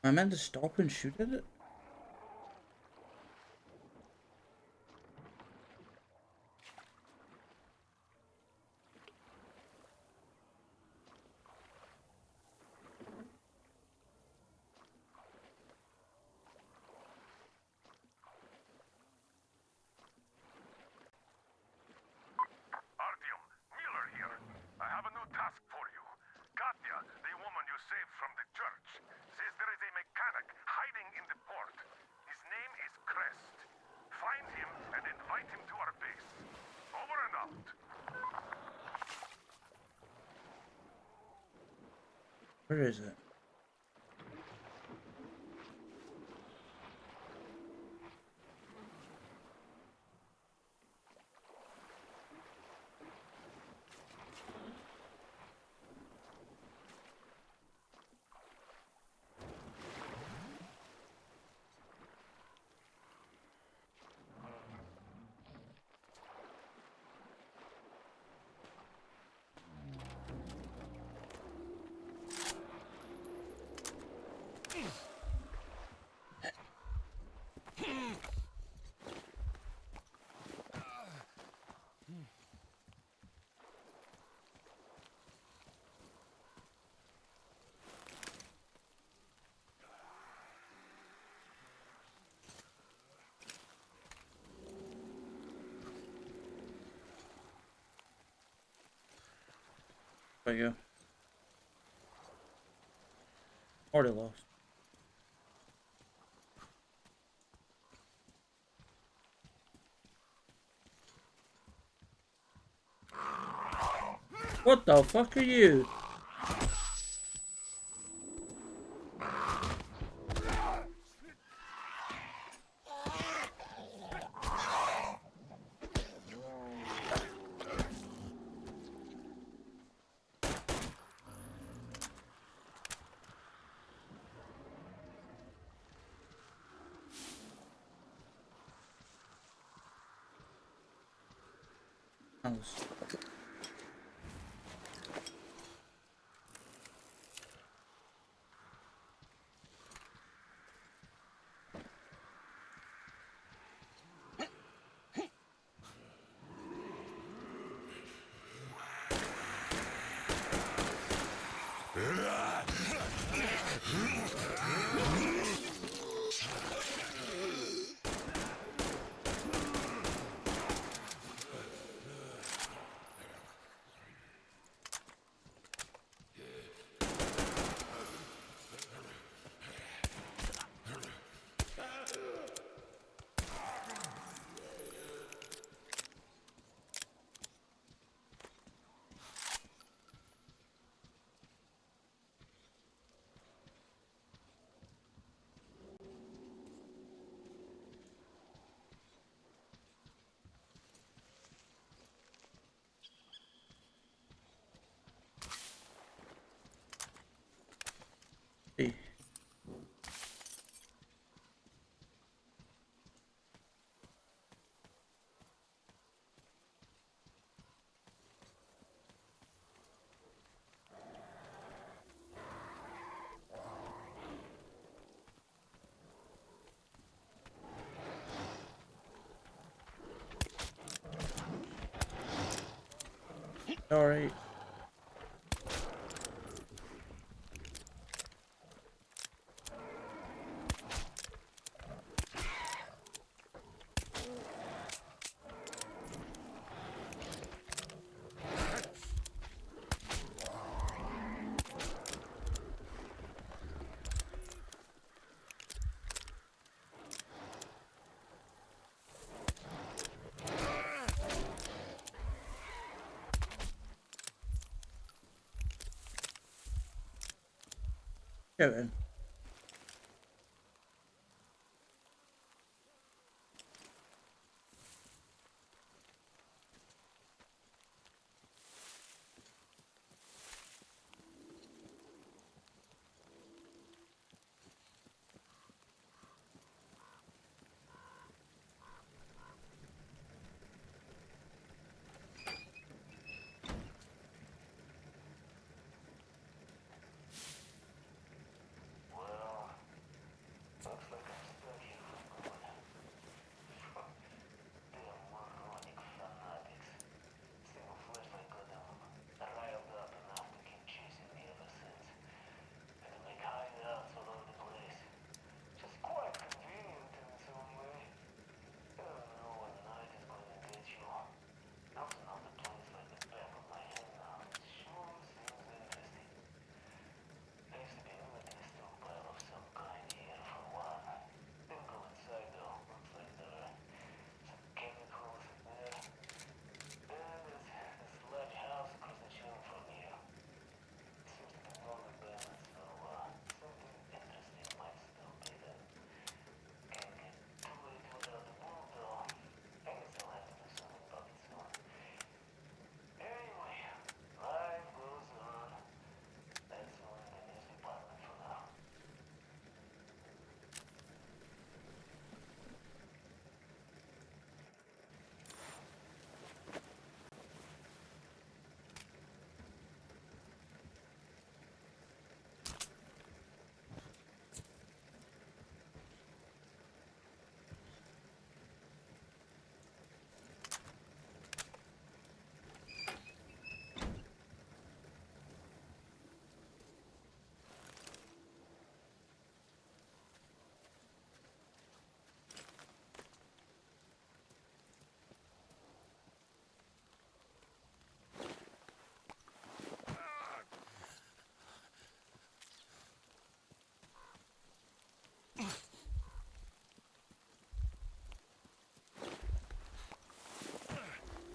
Am I meant to stop and shoot at it? Artyom, Miller here. I have a new task for you. Katya, the woman you saved from the church, says there is a mechanic hiding in the port. His name is Crest. Find him and invite him to our base. Over and out. Where is it? There you go. Already lost. What the fuck are you? House. See. Sorry. Go then.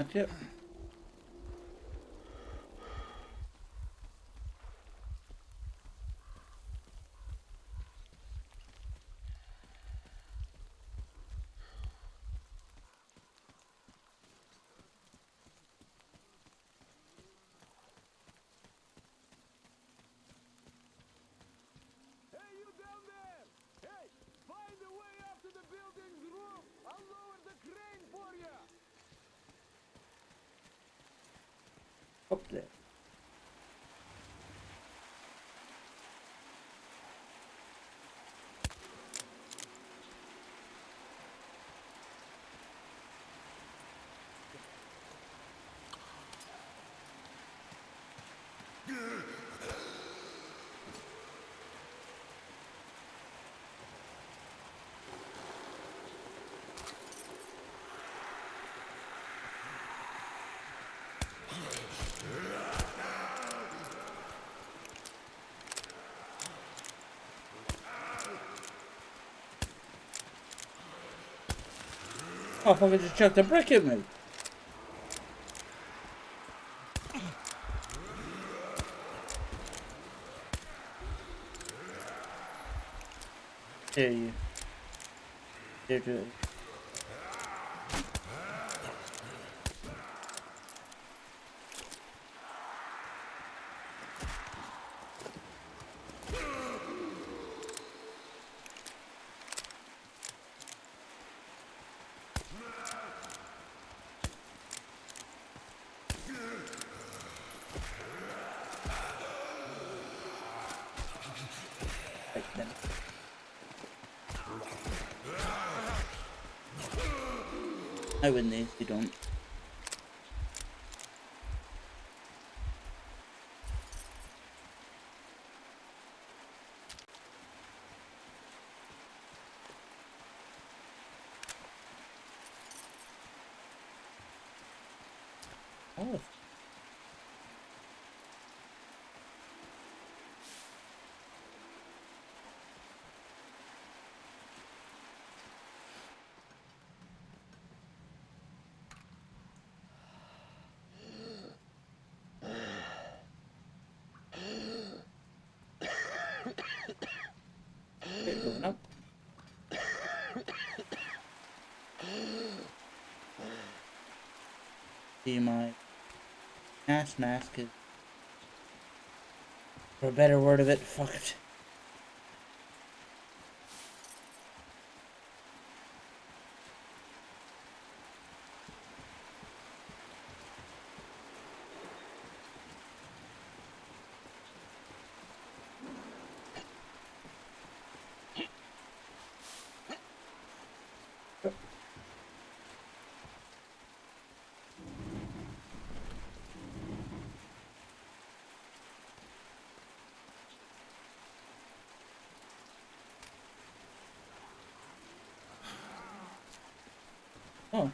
That's it. Hey, you down there! Hey, find a way up to the building's roof! I'll lower the crane for you! Up there. Oh, fucker just chucked a brick at me. There you. There to it. Right then. I win these, you don't. Oh. Okay, going up. See, my gas mask is, for a better word of it, fucked. Oh.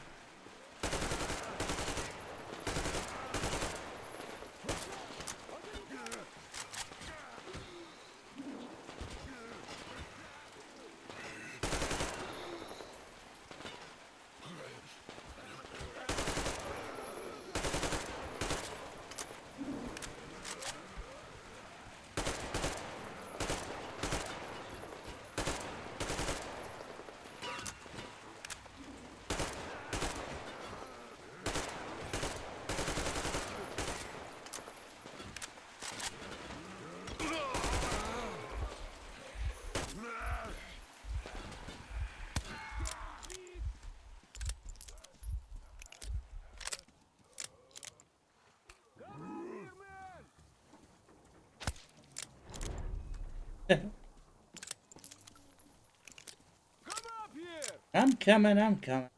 I'm coming, I'm coming.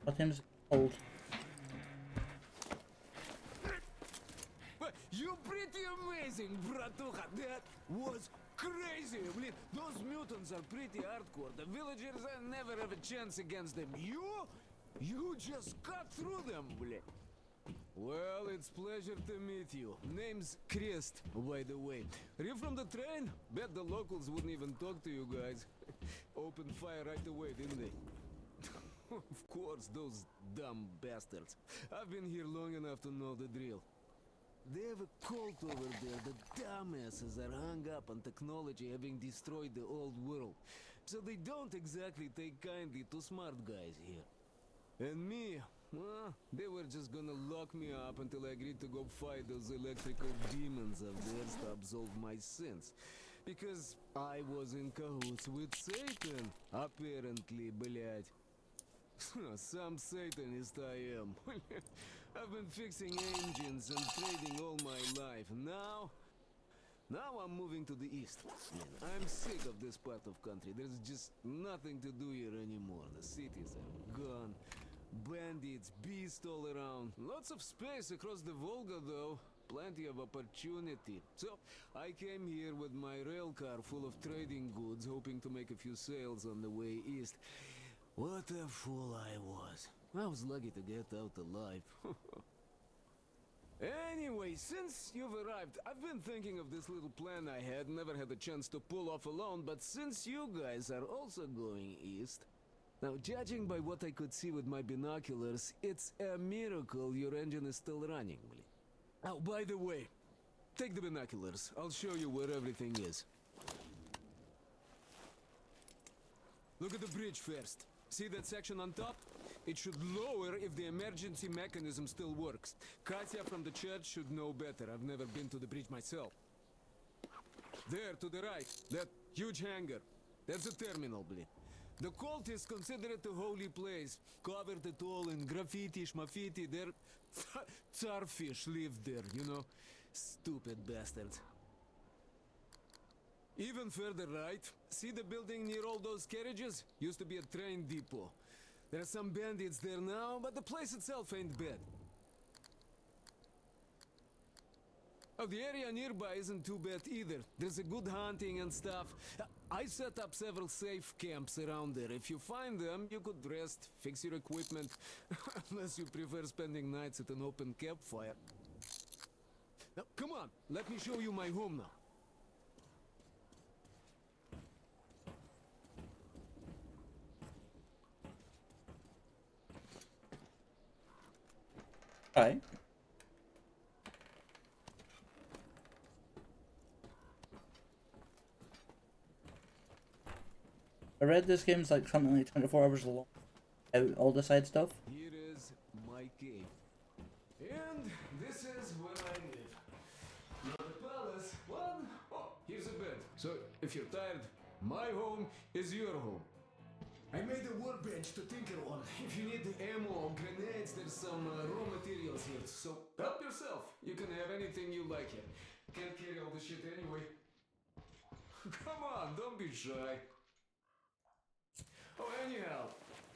Let him hold. You pretty amazing, bratuха. That was crazy. Блин, those mutants are pretty hardcore. The villagers never have a chance against them. You just cut through them, блин. Well, it's pleasure to meet you. Name's Crest, by the way. Are you from the train? Bet the locals wouldn't even talk to you guys. Opened fire right away, didn't they? Of course, those dumb bastards. I've been here long enough to know the drill. They have a cult over there. The dumbasses are hung up on technology having destroyed the old world. So they don't exactly take kindly to smart guys here. And me, well, they were just gonna lock me up until I agreed to go fight those electrical demons of theirs to absolve my sins. Because I was in cahoots with Satan, apparently, блядь. Some Satanist I am. I've been fixing engines and trading all my life. Now I'm moving to the east. I'm sick of this part of country. There's just nothing to do here anymore. The cities are gone. Bandits, beasts all around. Lots of space across the Volga, though. Plenty of opportunity. So, I came here with my rail car full of trading goods, hoping to make a few sales on the way east. What a fool I was. I was lucky to get out alive. Anyway, since you've arrived, I've been thinking of this little plan I had. Never had a chance to pull off alone, but since you guys are also going east... Now, judging by what I could see with my binoculars, it's a miracle your engine is still running. Oh, by the way, take the binoculars. I'll show you where everything is. Look at the bridge first. See that section on top? It should lower if the emergency mechanism still works. Katya from the church should know better. I've never been to the bridge myself. There, to the right, that huge hangar. That's a terminal, blin. The cultists consider it a holy place. Covered it all in graffiti, schmaffiti. Their tsarfish lived there, you know? Stupid bastards. Even further right, see the building near all those carriages? Used to be a train depot. There are some bandits there now, but the place itself ain't bad. Oh, the area nearby isn't too bad either. There's a good hunting and stuff. I set up several safe camps around there. If you find them, you could rest, fix your equipment. Unless you prefer spending nights at an open campfire. Now, come on, let me show you my home now. Hi. I read this game's like something like 24 hours long. Out all the side stuff. Here is my cave. And this is where I live. Not a palace, but oh, here's a bed. So if you're tired, my home is your home. I made a workbench to tinker on. If you need ammo or grenades, there's some raw materials here. So help yourself. You can have anything you like here. Can't carry all the shit anyway. Come on, don't be shy. Oh, anyhow,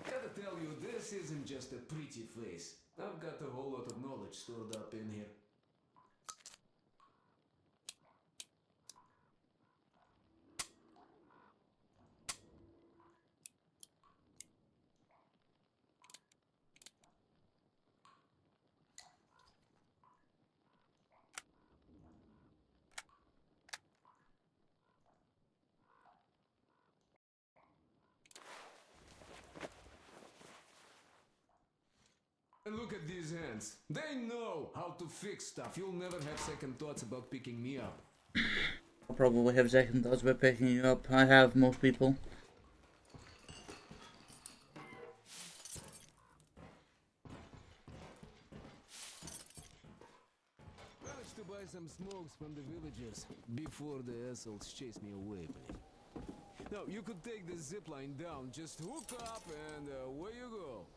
gotta tell you, this isn't just a pretty face. I've got a whole lot of knowledge stored up in here. And look at these hands. They know how to fix stuff. You'll never have second thoughts about picking me up. I'll probably have second thoughts about picking you up. I have most people. Managed to buy some smokes from the villagers before the assholes chased me away, buddy. Now, you could take the zip line down, just hook up and away you go.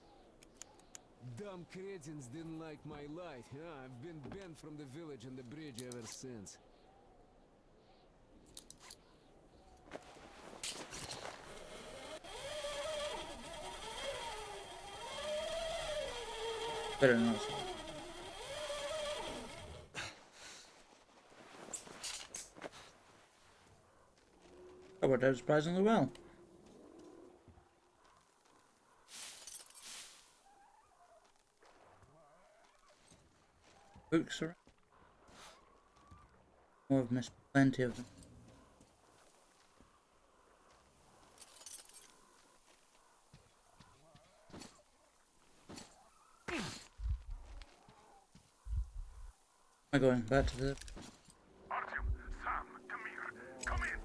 Dumb cretins didn't like my light. Yeah, I've been banned from the village and the bridge ever since. Better not. That worked out surprisingly well. Books around. Oh, I've missed plenty of them. Am I going back to the... Artyom, Sam, Demir, come in.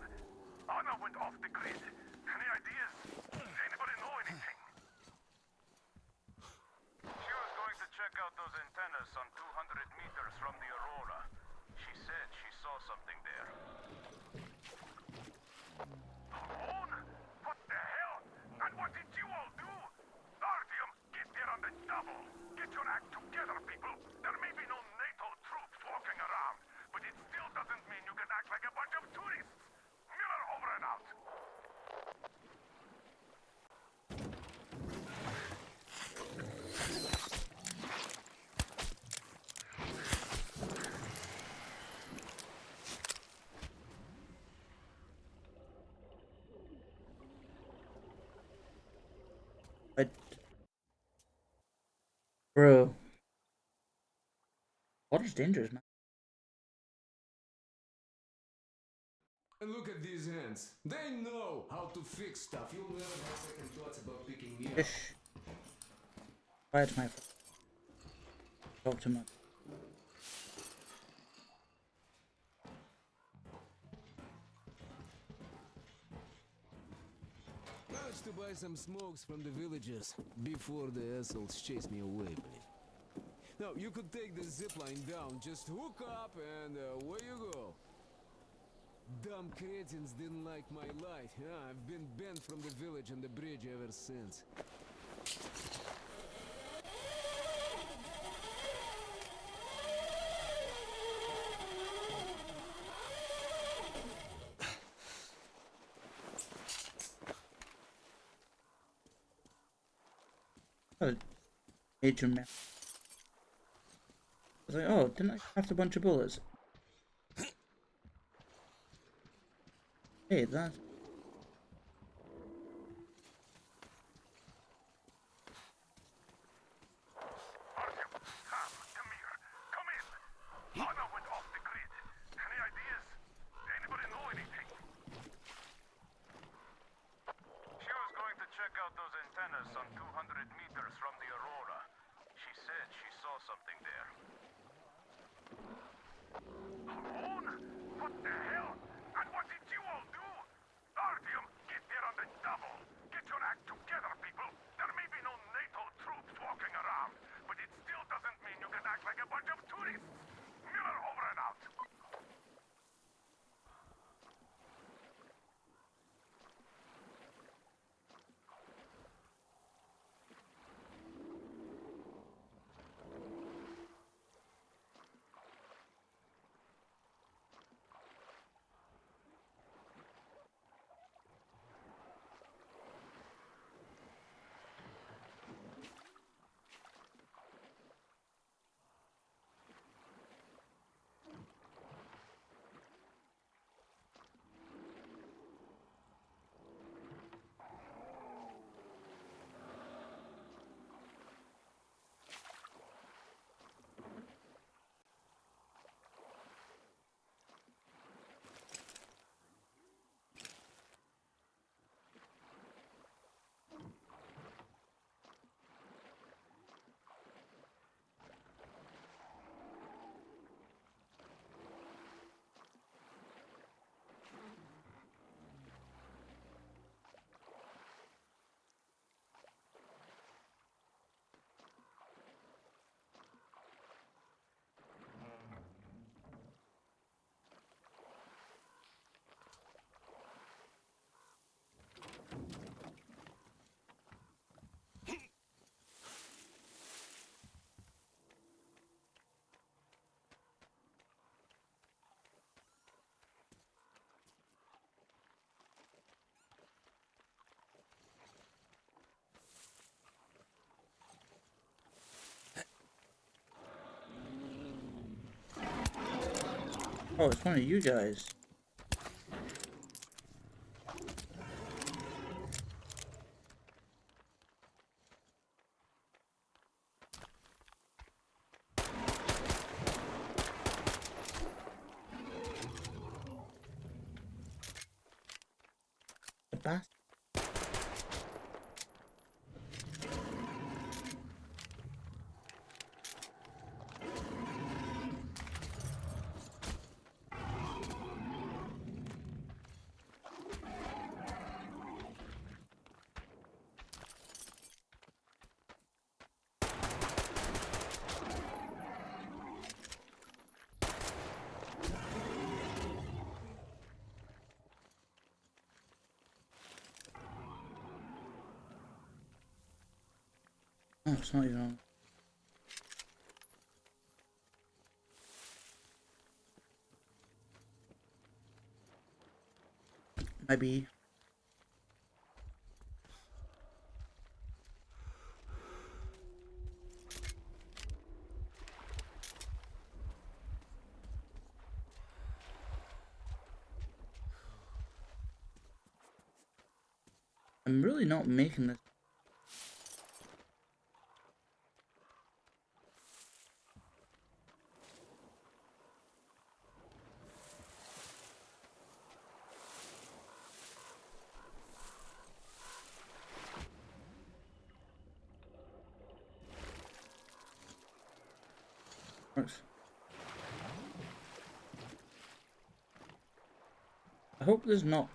Anna went off the grid. Any ideas? Anybody know anything? She was going to check out those antennas on 200 meters from the Aurora. She said she saw something there. Alone? What the hell? And what did you all do? Artyom, get there on the double. Get your act together, people. There may be no NATO troops walking around, but it still doesn't mean you can act like a bunch of tourists. Miller over and out. I... Bro. Water's dangerous, man. And look at these hands. They know how to fix stuff. You'll never have second thoughts about picking me up. Fish. Quiet, my friend. Talk too much. Managed to buy some smokes from the villagers before the assholes chased me away, buddy. Now, you could take the zipline down, just hook up and away you go. Dumb cretins didn't like my light. Yeah, I've been banned from the village and the bridge ever since. Oh, major man. I was like, oh, didn't I craft a bunch of bullets? Hey, that... Artyom, Sam, Demir, come in. Anna went off the grid. Any ideas? Anybody know anything? She was going to check out those antennas on 200 meters from the Aurora. She said she saw something there. Alone? What the hell? And what did you all do? Artyom, get there on the double. Get your act together, people. There may be no NATO troops walking around, but it still doesn't mean you can act like a bunch of tourists. Miller over and out. Oh, it's one of you guys. The bastard. Oh, it's not even on. Maybe. I'm really not making this. Works. I hope there's not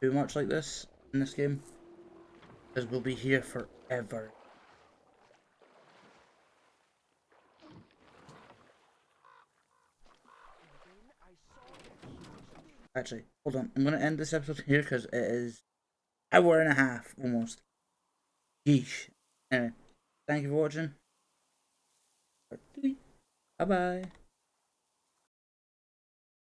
too much like this in this game, because we'll be here forever. Actually, hold on. I'm gonna end this episode here because it is an hour and a half almost. Yeesh. Anyway, thank you for watching. Bye bye.